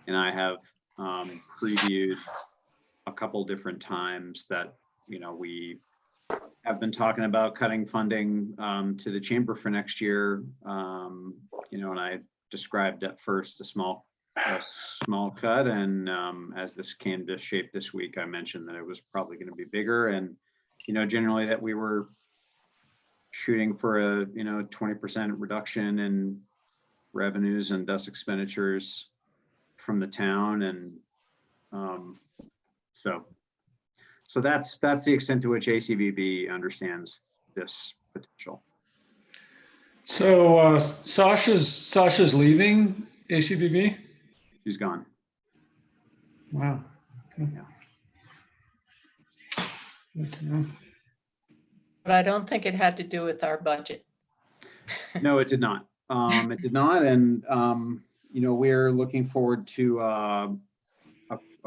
D: And I have previewed a couple different times that, we have been talking about cutting funding to the chamber for next year. And I described at first a small cut, and as this canvas shaped this week, I mentioned that it was probably going to be bigger, and generally that we were shooting for a 20% reduction in revenues and thus expenditures from the town, and so that's the extent to which ACVB understands this potential.
C: So Sasha's leaving ACBB?
D: She's gone.
C: Wow. Okay.
D: Yeah.
C: Good to know.
B: But I don't think it had to do with our budget.
D: No, it did not. It did not, and we're looking forward to a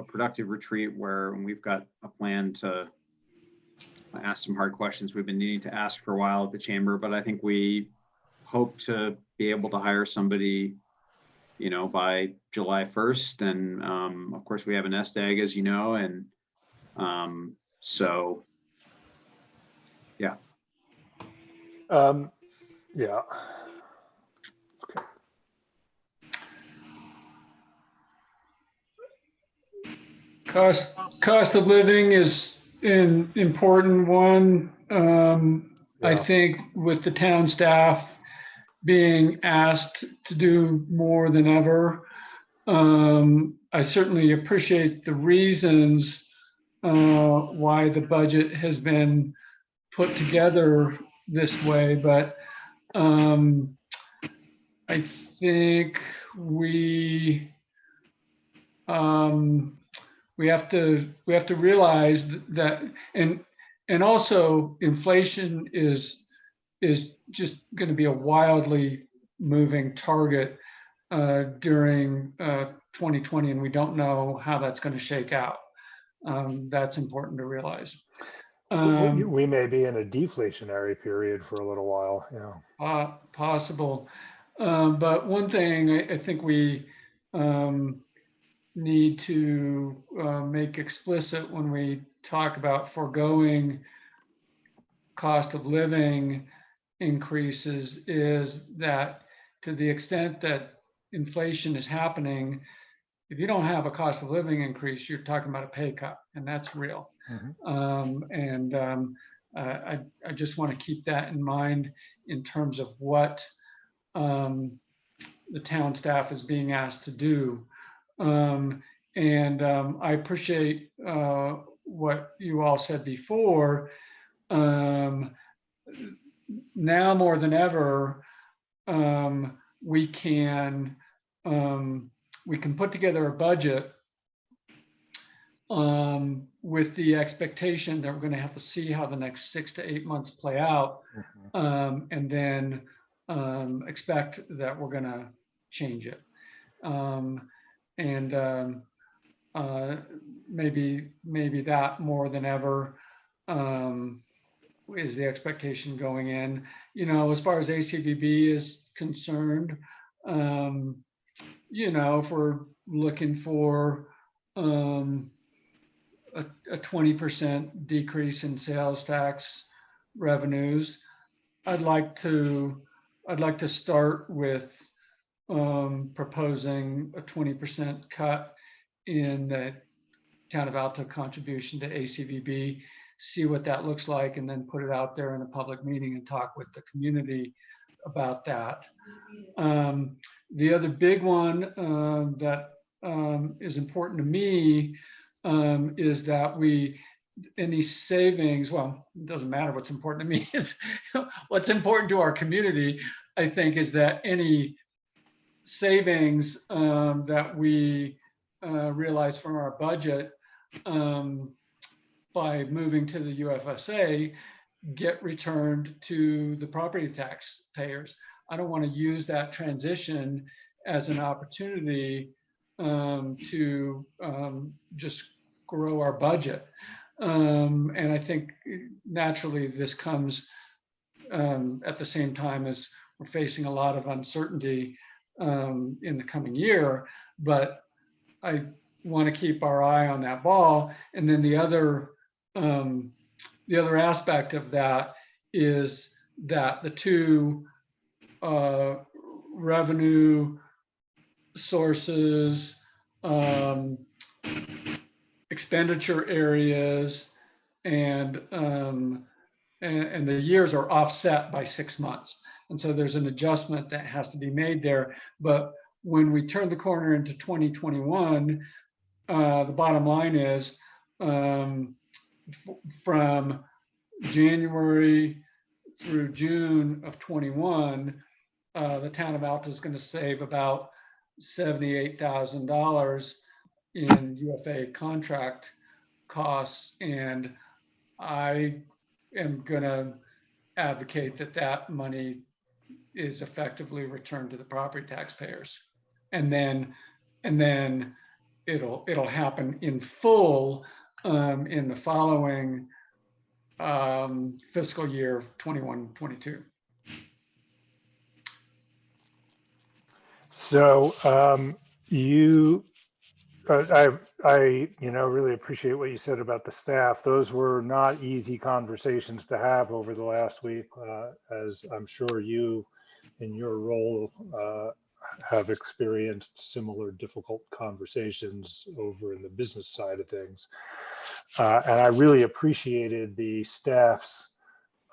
D: productive retreat where we've got a plan to ask some hard questions we've been needing to ask for a while at the chamber. But I think we hope to be able to hire somebody, by July 1st, and of course we have an SDAG, as you know, and so yeah.
A: Yeah.
C: Cost of living is an important one. I
A: Yeah.
C: think with the town staff being asked to do more than ever, I certainly appreciate the reasons why the budget has been put together this way, but I think we have to realize that, and also inflation is just going to be a wildly moving target during 2020, and we don't know how that's going to shake out. That's important to realize.
A: We may be in a deflationary period for a little while. Yeah.
C: Possible. But one thing I think we need to make explicit when we talk about foregoing cost of living increases is that to the extent that inflation is happening, if you don't have a cost of living increase, you're talking about a pay cut, and that's real.
A: Mm-hmm.
C: I just want to keep that in mind in terms of what the town staff is being asked to do. I appreciate what you all said before. Now more than ever, we can put together a budget with the expectation that we're going to have to see how the next 6 to 8 months play out, and then expect that we're going to change it. Maybe that more than ever is the expectation going in. As far as ACBB is concerned, if we're looking for a 20% decrease in sales tax revenues, I'd like to start with proposing a 20% cut in the Town of Alto contribution to ACVB, see what that looks like, and then put it out there in a public meeting and talk with the community about that. The other big one that is important to me is that any savings, well, it doesn't matter what's important to me, it's what's important to our community, I think, is that any savings that we realize from our budget by moving to the UFSA get returned to the property tax payers. I don't want to use that transition as an opportunity to just grow our budget. And I think naturally this comes at the same time as we're facing a lot of uncertainty in the coming year. But want to keep our eye on that ball. And then the other aspect of that is that the two revenue sources, expenditure areas, and the years are offset by 6 months. And so there's an adjustment that has to be made there. But when we turn the corner into 2021, the bottom line is from January through June of 21, the town of Alta is going to save about $78,000 in UFA contract costs. And I am going to advocate that that money is effectively returned to the property taxpayers. And then it'll happen in full in the following fiscal year 21-22.
A: So I really appreciate what you said about the staff. Those were not easy conversations to have over the last week, as I'm sure you in your role have experienced similar difficult conversations over in the business side of things. And I really appreciated the staff's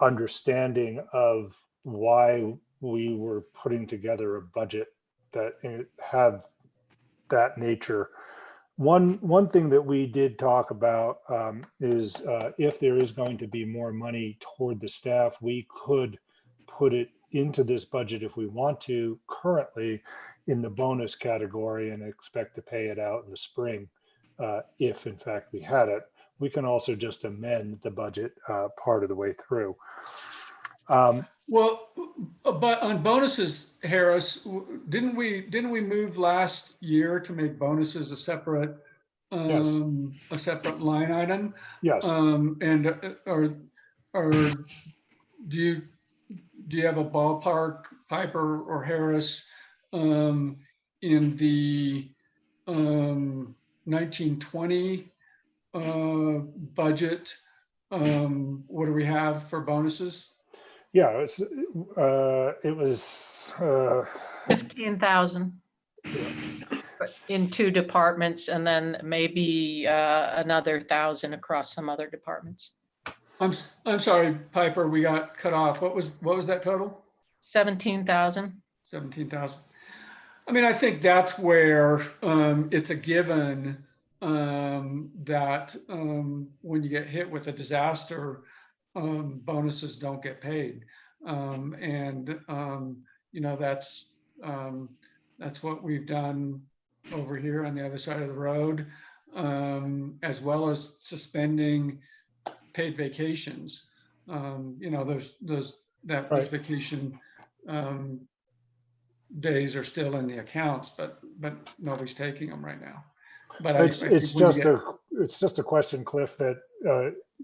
A: understanding of why we were putting together a budget that had that nature. One thing that we did talk about is if there is going to be more money toward the staff, we could put it into this budget if we want to currently in the bonus category and expect to pay it out in the spring if in fact we had it. We can also just amend the budget part of the way through.
C: Well, but on bonuses, Harris, didn't we move last year to make bonuses a separate line item?
A: Yes.
C: And or do you have a ballpark, Piper or Harris, in the 1920 budget? What do we have for bonuses?
A: Yeah, it was
B: 15,000 in 2 departments, and then maybe another 1,000 across some other departments.
C: I'm sorry, Piper, we got cut off. What was that total?
B: 17,000.
C: 17,000. I mean, I think that's where it's a given that when you get hit with a disaster, bonuses don't get paid. That's what we've done over here on the other side of the road, as well as suspending paid vacations. Those vacation days are still in the accounts, but nobody's taking them right now. But
A: it's just a question, Cliff, that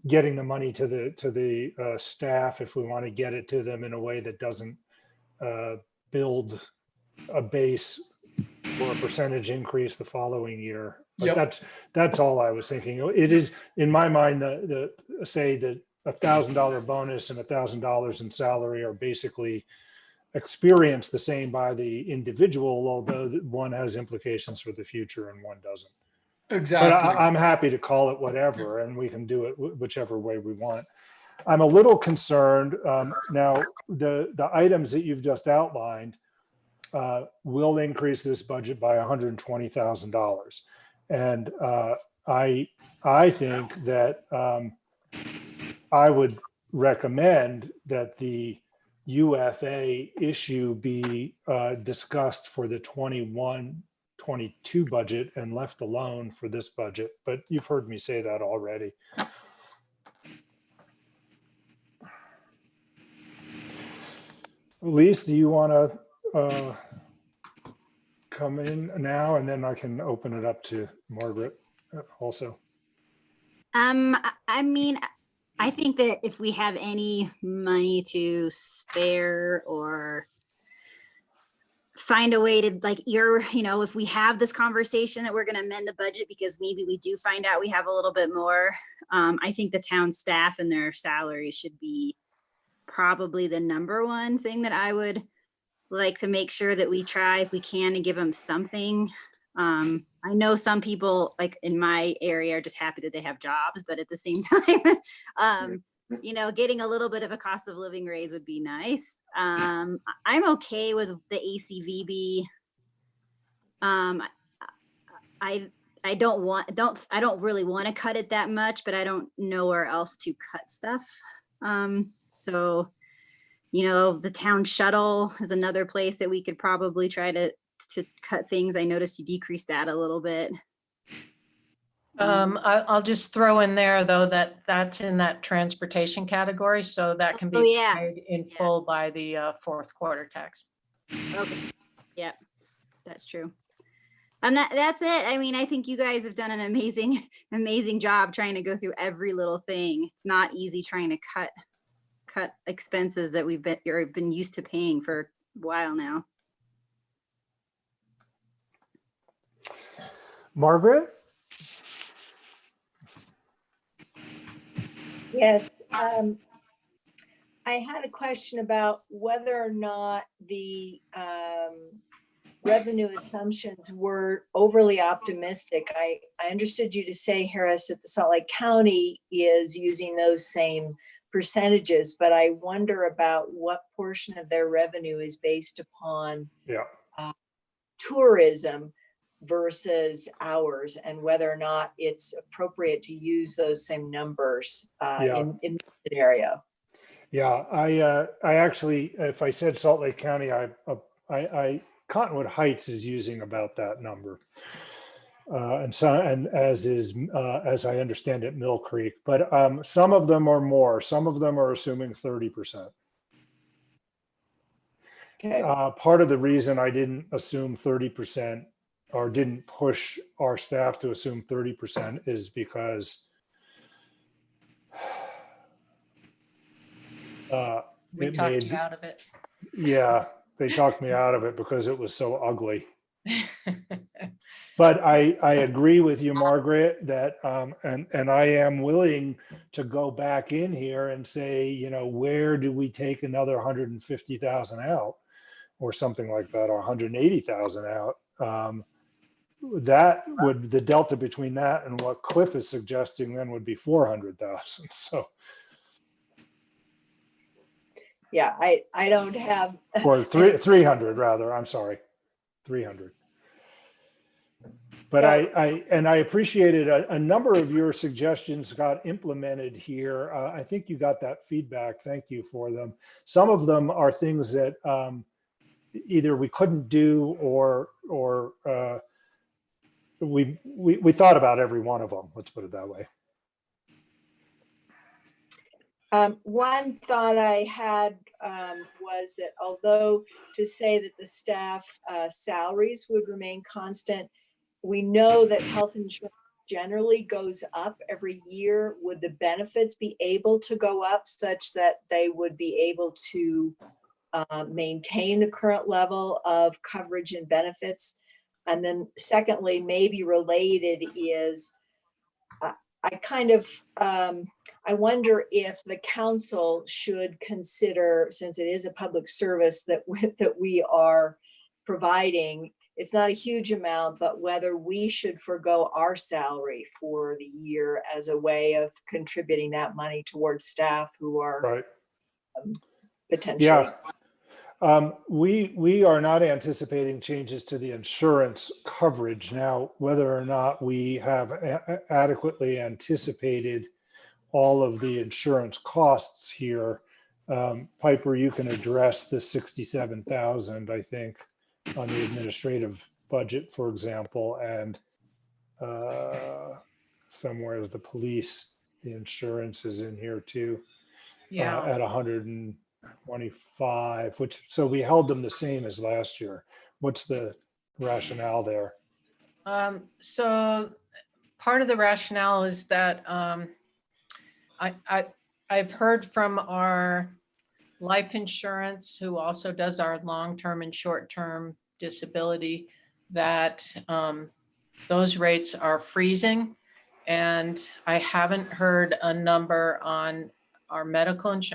A: getting the money to the staff, if we want to get it to them in a way that doesn't build a base for a percentage increase the following year. But that's all I was thinking. It is in my mind the say that $1,000 bonus and $1,000 in salary are basically experienced the same by the individual, although one has implications for the future and one doesn't.
C: Exactly.
A: But I'm happy to call it whatever, and we can do it whichever way we want. I'm a little concerned now. The items that you've just outlined will increase this budget by $120,000, and I think that I would recommend that the UFA issue be discussed for the 21-22 budget and left alone for this budget, but you've heard me say that already. Elise, do you want to come in now, and then I can open it up to Margaret also?
G: I mean, I think that if we have any money to spare, or find a way to like, if we have this conversation that we're going to amend the budget because maybe we do find out we have a little bit more. I think the town staff and their salaries should be probably the number one thing that I would like to make sure that we try if we can to give them something. I know some people like in my area are just happy that they have jobs, but at the same time, getting a little bit of a cost of living raise would be nice. I'm okay with the ACVB. I don't really want to cut it that much, but I don't know where else to cut stuff. So, the town shuttle is another place that we could probably try to cut things. I noticed you decreased that a little bit.
B: I'll just throw in there though, that's in that transportation category, so that can be
G: yeah.
B: paid in full by the fourth quarter tax.
G: Okay. Yep. That's true. That's it. I mean, I think you guys have done an amazing job trying to go through every little thing. It's not easy trying to cut expenses that you've been used to paying for a while now.
A: Margaret?
H: Yes, I had a question about whether or not the revenue assumptions were overly optimistic. I understood you to say, Harris, that the Salt Lake County is using those same percentages, but I wonder about what portion of their revenue is based upon tourism versus ours, and whether or not it's appropriate to use those same numbers in the area.
A: Yeah, I actually, if I said Salt Lake County, I Cottonwood Heights is using about that number. And as I understand it, Mill Creek, but some of them are more, some of them are assuming 30%.
H: Okay.
A: Part of the reason I didn't assume 30% or didn't push our staff to assume 30% is because
B: We talked you out of it.
A: Yeah, they talked me out of it because it was so ugly. But I agree with you, Margaret, that and I am willing to go back in here and say, where do we take another 150,000 out or something like that, or 180,000 out? That would, the delta between that and what Cliff is suggesting then would be 400,000. So
H: Yeah, I don't have.
A: or 300 rather. I'm sorry, 300. But I appreciated a number of your suggestions got implemented here. I think you got that feedback. Thank you for them. Some of them are things that either we couldn't do or we thought about every one of them. Let's put it that way.
H: One thought I had was that although to say that the staff salaries would remain constant, we know that health insurance generally goes up every year. Would the benefits be able to go up such that they would be able to maintain the current level of coverage and benefits? And then secondly, maybe related is, I wonder if the council should consider, since it is a public service that we are providing, it's not a huge amount, but whether we should forego our salary for the year as a way of contributing that money towards staff who are
A: right.
H: Potentially.
A: Yeah. We are not anticipating changes to the insurance coverage. Now, whether or not we have adequately anticipated all of the insurance costs here, Piper, you can address the 67,000, I think, on the administrative budget, for example, and somewhere is the police, the insurance is in here too, at 125, which, so we held them the same as last year. What's the rationale there?
B: So part of the rationale is that I've heard from our life insurance, who also does our long-term and short-term disability, that those rates are freezing. And I haven't heard a number on our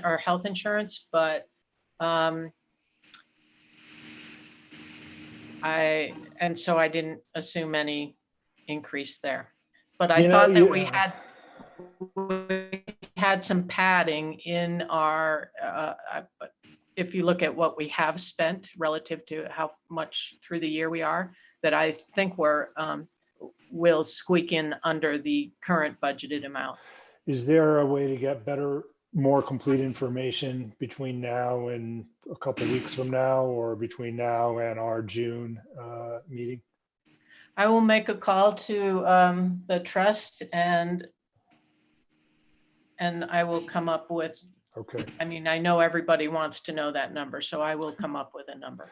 B: our health insurance, but so I didn't assume any increase there. But I thought that we had some padding in our, if you look at what we have spent relative to how much through the year we are, that I think will squeak in under the current budgeted amount.
A: Is there a way to get better, more complete information between now and a couple of weeks from now, or between now and our June meeting?
B: I will make a call to the trust and I will come up with,
A: Okay.
B: I mean, I know everybody wants to know that number, so I will come up with a number.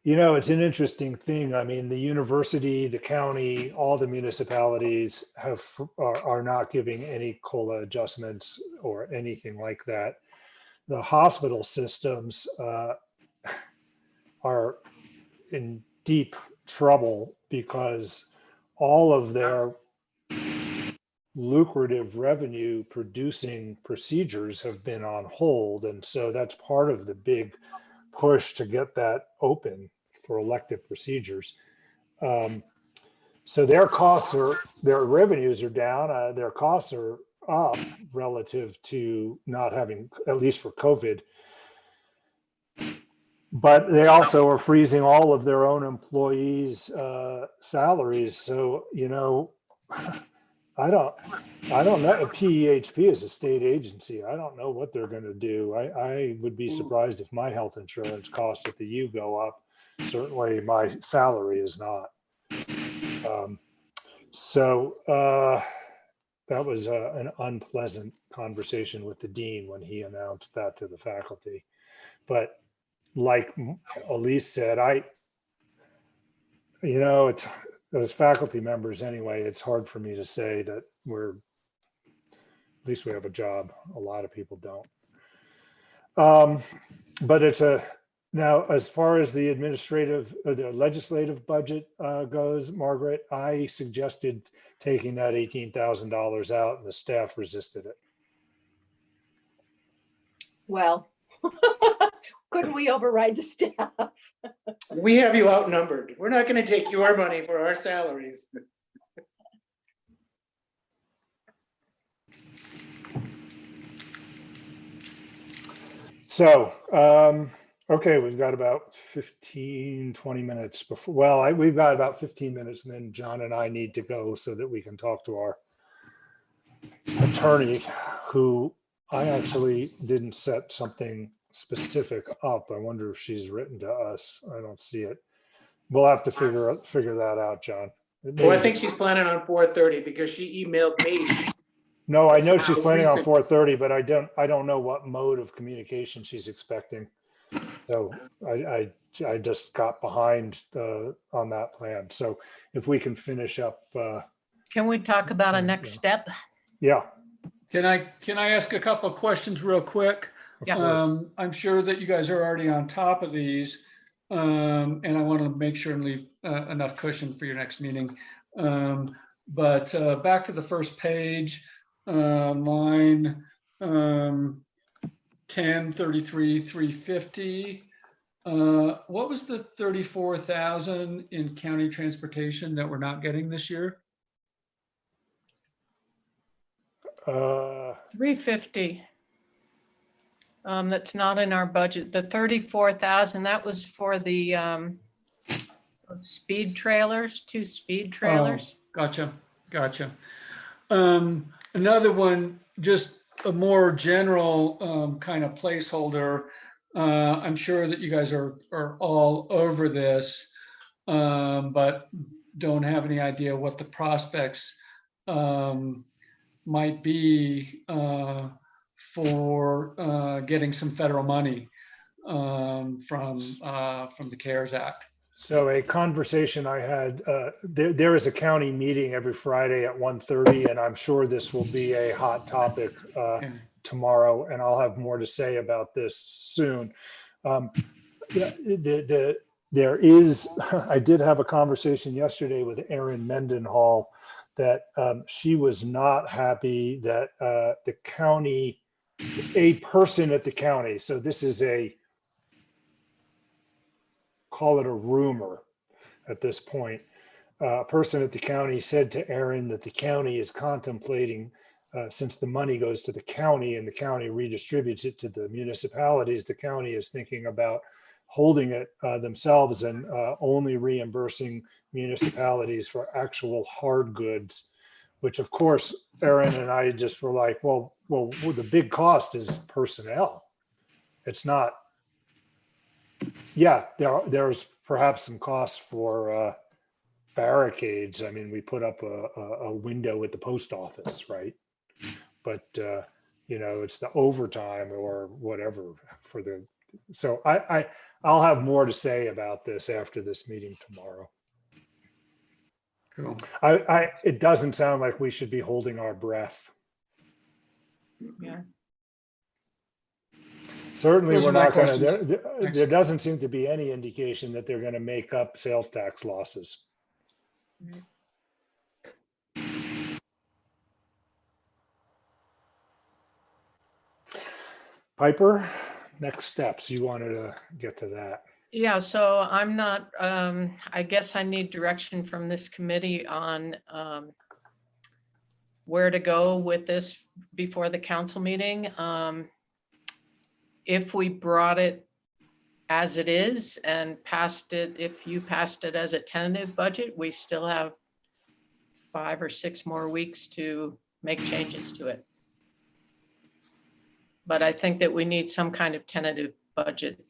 A: You know, it's an interesting thing. I mean, the university, the county, all the municipalities are not giving any COLA adjustments or anything like that. The hospital systems are in deep trouble because all of their lucrative revenue producing procedures have been on hold. And so that's part of the big push to get that open for elective procedures. So their revenues are down, their costs are up relative to not having, at least for COVID. But they also are freezing all of their own employees' salaries. So, you know, I don't know. PEHP is a state agency. I don't know what they're going to do. I would be surprised if my health insurance costs at the U go up. Certainly my salary is not. So that was an unpleasant conversation with the dean when he announced that to the faculty. But like Elise said, it's as faculty members anyway, it's hard for me to say that at least we have a job. A lot of people don't. But now, as far as the the legislative budget goes, Margaret, I suggested taking that $18,000 out and the staff resisted it.
H: Well, couldn't we override the staff?
F: We have you outnumbered. We're not going to take your money for our salaries.
A: So, okay, we've got about 15, 20 minutes before, well, we've got about 15 minutes and then John and I need to go so that we can talk to our attorney, who I actually didn't set something specific up. I wonder if she's written to us. I don't see it. We'll have to figure that out, John.
F: Well, I think she's planning on 4:30 because she emailed me.
A: No, I know she's planning on 4:30, but I don't know what mode of communication she's expecting. So I just got behind on that plan. So if we can finish up.
B: Can we talk about a next step?
A: Yeah.
C: Can I ask a couple of questions real quick?
B: Yeah.
C: I'm sure that you guys are already on top of these, and I want to make sure and leave enough cushion for your next meeting. But back to the first page, line 1033,350. What was the 34,000 in county transportation that we're not getting this year?
B: 350. That's not in our budget. The 34,000, that was for the speed trailers, 2 speed trailers.
C: Oh, gotcha. Another one, just a more general kind of placeholder. I'm sure that you guys are all over this, but don't have any idea what the prospects might be for getting some federal money from the CARES Act.
A: So a conversation I had, there is a county meeting every Friday at 1:30, and I'm sure this will be a hot topic tomorrow, and I'll have more to say about this soon. The there is, I did have a conversation yesterday with Erin Mendenhall that she was not happy that the county, a person at the county, so this is call it a rumor at this point. A person at the county said to Erin that the county is contemplating, since the money goes to the county and the county redistributes it to the municipalities, the county is thinking about holding it themselves and only reimbursing municipalities for actual hard goods, which of course, Erin and I just were like, well, the big cost is personnel. It's not, yeah, there's perhaps some costs for barricades. I mean, we put up a window at the post office, right? But, it's the overtime or whatever for the, so I'll have more to say about this after this meeting tomorrow.
C: Cool.
A: It doesn't sound like we should be holding our breath.
B: Yeah.
A: Certainly,
C: Those
A: we're
C: are my
A: not going
C: questions.
A: to, there doesn't seem to be any indication that they're going to make up sales tax losses.
B: Right.
A: Piper, next steps. You wanted to get to that.
B: Yeah, so I'm not, I guess I need direction from this committee on where to go with this before the council meeting. If we brought it as it is and passed it, if you passed it as a tentative budget, we still have 5 or 6 more weeks to make changes to it. But I think that we need some kind of tentative budget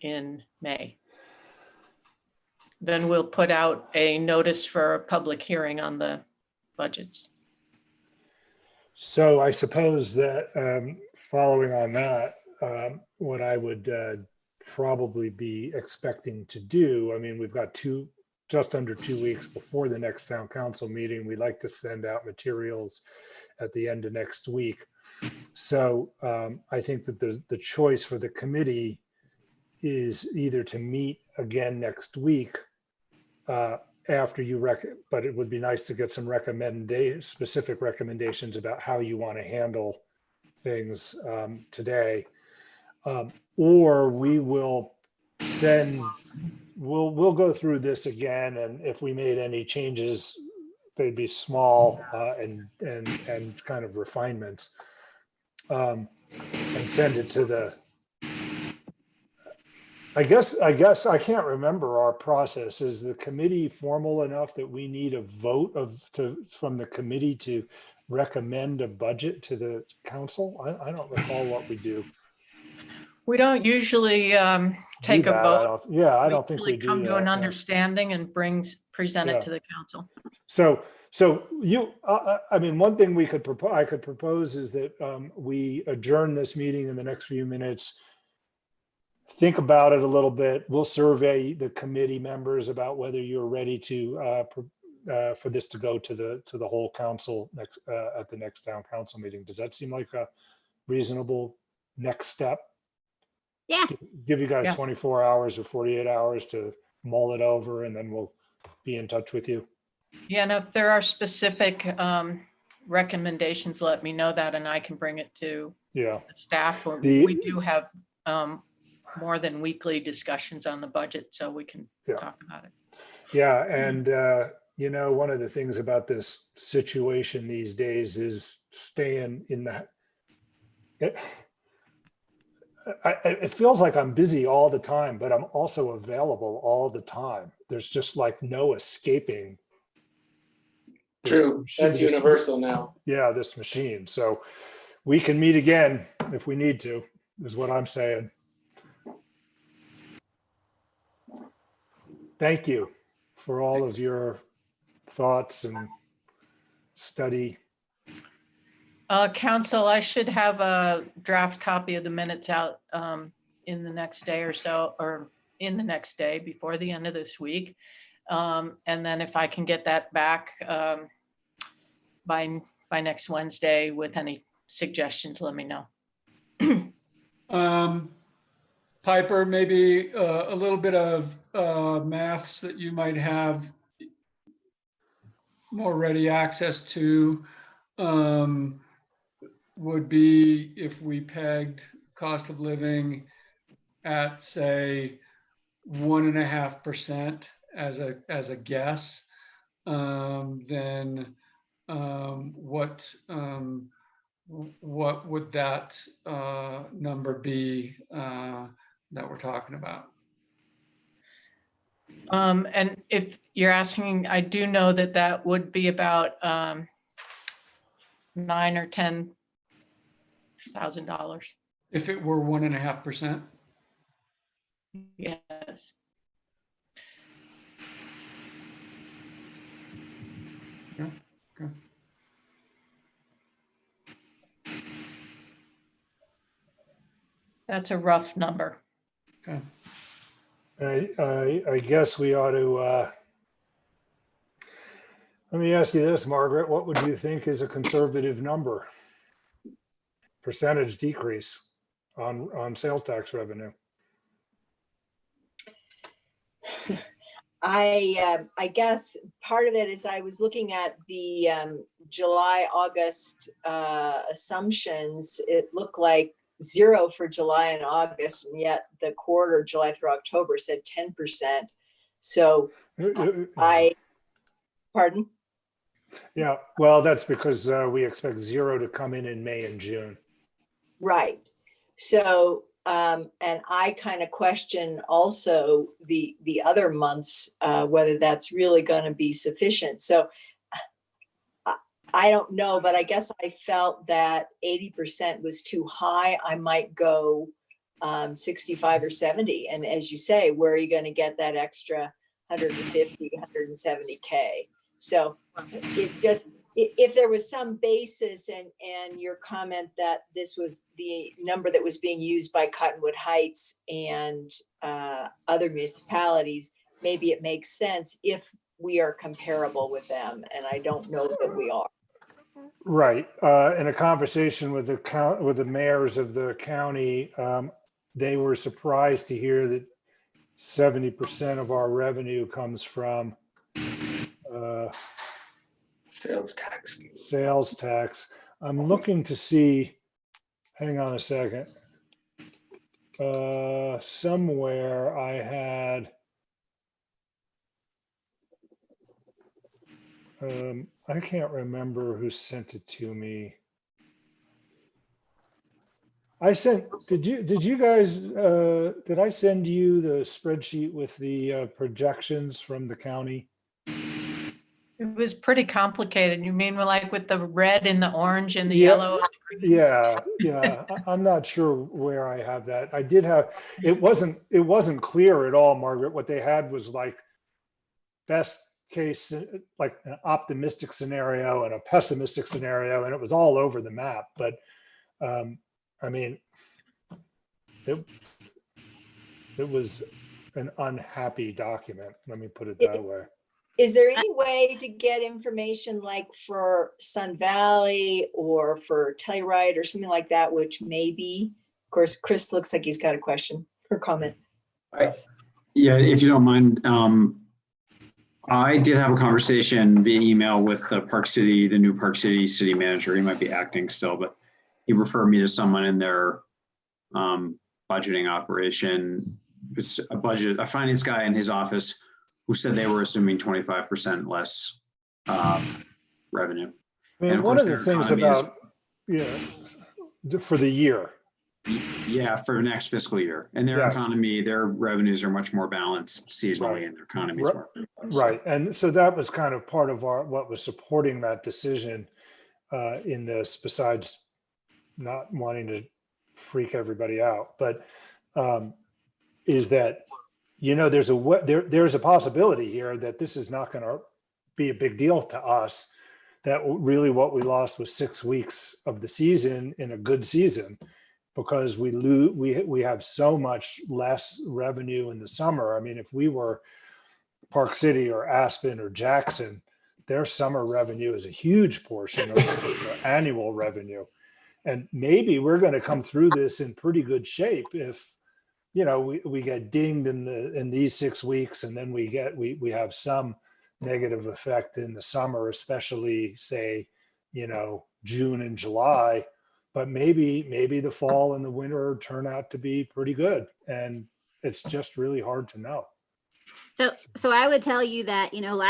B: in May. Then we'll put out a notice for a public hearing on the budgets.
A: So I suppose that following on that, what I would probably be expecting to do, I mean, we've got just under 2 weeks before the next town council meeting. We'd like to send out materials at the end of next week. So I think that the choice for the committee is either to meet again next week after but it would be nice to get some specific recommendations about how you want to handle things today. Or we will we'll go through this again, and if we made any changes, they'd be small and kind of refinements, and send it to the. I guess I can't remember our process. Is the committee formal enough that we need a vote from the committee to recommend a budget to the council? I don't recall what we do.
B: We don't usually take a vote.
A: I don't think we do
B: come to an
A: that, yeah.
B: understanding and present
A: Yeah.
B: it to the council.
A: So I mean, one thing I could propose is that we adjourn this meeting in the next few minutes. Think about it a little bit. We'll survey the committee members about whether you're ready to for this to go to the whole council next at the next town council meeting. Does that seem like a reasonable next step?
G: Yeah.
A: Give you guys
B: Yeah.
A: 24 hours or 48 hours to mull it over, and then we'll be in touch with you.
B: Yeah, and if there are specific recommendations, let me know that, and I can bring it to
A: Yeah.
B: the staff.
A: The-
B: We do have more than weekly discussions on the budget, so we can
A: Yeah.
B: talk about it.
A: Yeah, and one of the things about this situation these days is staying in that. It feels like I'm busy all the time, but I'm also available all the time. There's just like no escaping.
F: True. That's universal now.
A: Yeah, this machine. So we can meet again if we need to, is what I'm saying. Thank you for all of your thoughts and study.
B: Council, I should have a draft copy of the minutes out in the next day or so, or in the next day before the end of this week. And then if I can get that back by next Wednesday with any suggestions, let me know.
C: Piper, maybe a little bit of maths that you might have more ready access to would be if we pegged cost of living at, say, 1.5% as a guess, then what would that number be that we're talking about?
B: And if you're asking, I do know that that would be about $9,000 or $10,000.
C: If it were 1.5%?
B: Yes.
C: Okay. Okay.
B: That's a rough number.
C: Okay.
A: I guess we ought to, let me ask you this, Margaret, what would you think is a conservative number? Percentage decrease on sales tax revenue?
H: I guess part of it is I was looking at the July, August assumptions. It looked like 0 for July and August, and yet the quarter, July through October, said 10%. So pardon?
A: Yeah, well, that's because we expect 0 to come in May and June.
H: Right. So, and I kind of question also the other months, whether that's really going to be sufficient. So I don't know, but I guess I felt that 80% was too high. I might go 65 or 70. And as you say, where are you going to get that extra 150, 170K? So it just, if there was some basis and your comment that this was the number that was being used by Cottonwood Heights and other municipalities, maybe it makes sense if we are comparable with them. And I don't know that we are.
A: Right. In a conversation with the mayors of the county, they were surprised to hear that 70% of our revenue comes from sales tax. I'm looking to see, hang on a second. Somewhere I had, I can't remember who sent it to me. Did you guys, did I send you the spreadsheet with the projections from the county?
B: It was pretty complicated. You mean like with the red and the orange and the
A: Yeah.
B: yellow?
A: Yeah, I'm not sure where I have that. I did have, it wasn't clear at all, Margaret. What they had was like best case, like an optimistic scenario and a pessimistic scenario, and it was all over the map. But I mean, it was an unhappy document. Let me put it that way.
H: Is there any way to get information like for Sun Valley or for Telluride or something like that, which maybe, of course, Chris looks like he's got a question or comment.
D: Yeah, if you don't mind, I did have a conversation via email with the new Park City city manager. He might be acting still, but he referred me to someone in their budgeting operation. It's a finance guy in his office who said they were assuming 25% less revenue.
A: I mean, one of the things about, for the year.
D: Yeah, for next fiscal year. And their economy, their revenues are much more balanced seasonally, and their economy is more balanced.
A: Right. And so that was kind of part of what was supporting that decision in this, besides not wanting to freak everybody out. But is that, there's a possibility here that this is not going to be a big deal to us, that really what we lost was 6 weeks of the season in a good season, because we have so much less revenue in the summer. I mean, if we were Park City or Aspen or Jackson, their summer revenue is a huge portion of their annual revenue. And maybe we're going to come through this in pretty good shape if you know, we get dinged in these 6 weeks, and then we have some negative effect in the summer, especially say, you know, June and July. But maybe the fall and the winter turn out to be pretty good, and it's just really hard to know.
G: So I would tell you that, you know,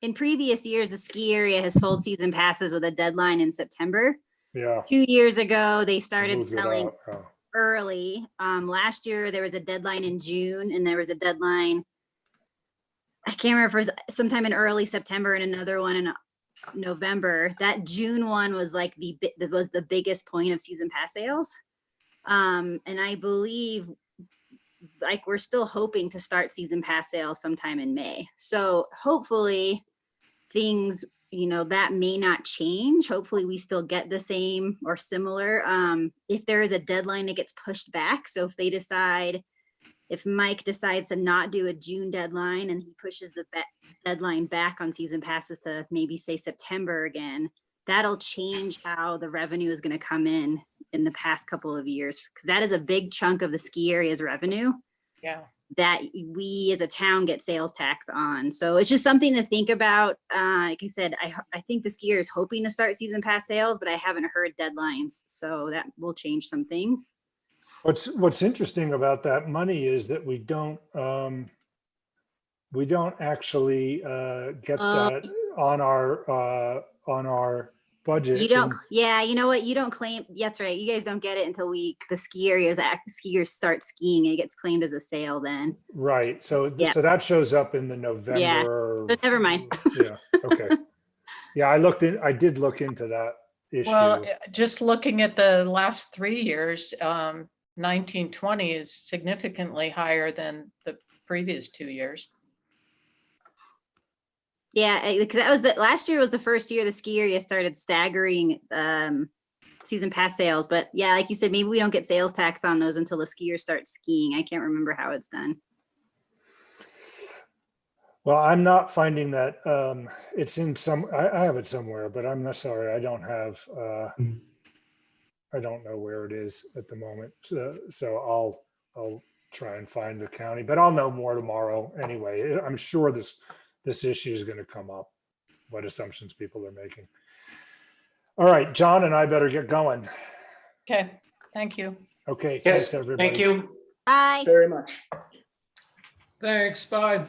G: in previous years, the ski area has sold season passes with a deadline in September.
A: Yeah.
G: 2 years ago, they started
A: moved it
G: selling
A: out, yeah.
G: early. Last year, there was a deadline in June, and there was a deadline, I can't remember if it was sometime in early September and another one in November. That June one was like the biggest point of season pass sales. And I believe like we're still hoping to start season pass sales sometime in May. So hopefully things, you know, that may not change. Hopefully we still get the same or similar. If there is a deadline, it gets pushed back. So if Mike decides to not do a June deadline and he pushes the deadline back on season passes to maybe say September again, that'll change how the revenue is going to come in the past couple of years, because that is a big chunk of the ski area's revenue
B: Yeah.
G: that we as a town get sales tax on. So it's just something to think about. Like I said, I think the skier is hoping to start season pass sales, but I haven't heard deadlines. So that will change some things.
A: What's interesting about that money is that we don't actually get that on our budget.
G: You don't, yeah, you know what? You don't claim, that's right. You guys don't get it until the skiers start skiing. It gets claimed as a sale then.
A: Right. So,
G: Yeah.
A: so that shows up in the November.
G: So never mind.
A: Yeah. Okay. Yeah. I did look into that issue.
B: Well, just looking at the last 3 years, 1920 is significantly higher than the previous 2 years.
G: Yeah, because last year was the first year the ski area started staggering season pass sales. But yeah, like you said, maybe we don't get sales tax on those until the skiers start skiing. I can't remember how it's done.
A: Well, I'm not finding that it's in I have it somewhere, but I'm not sorry. I don't have, I don't know where it is at the moment. So I'll try and find the county, but I'll know more tomorrow anyway. I'm sure this issue is going to come up, what assumptions people are making. All right, John and I better get going.
B: Okay, thank you.
A: Okay,
F: Yes,
A: thanks everybody.
F: thank you
G: Bye.
F: very much.
C: Thanks, bye.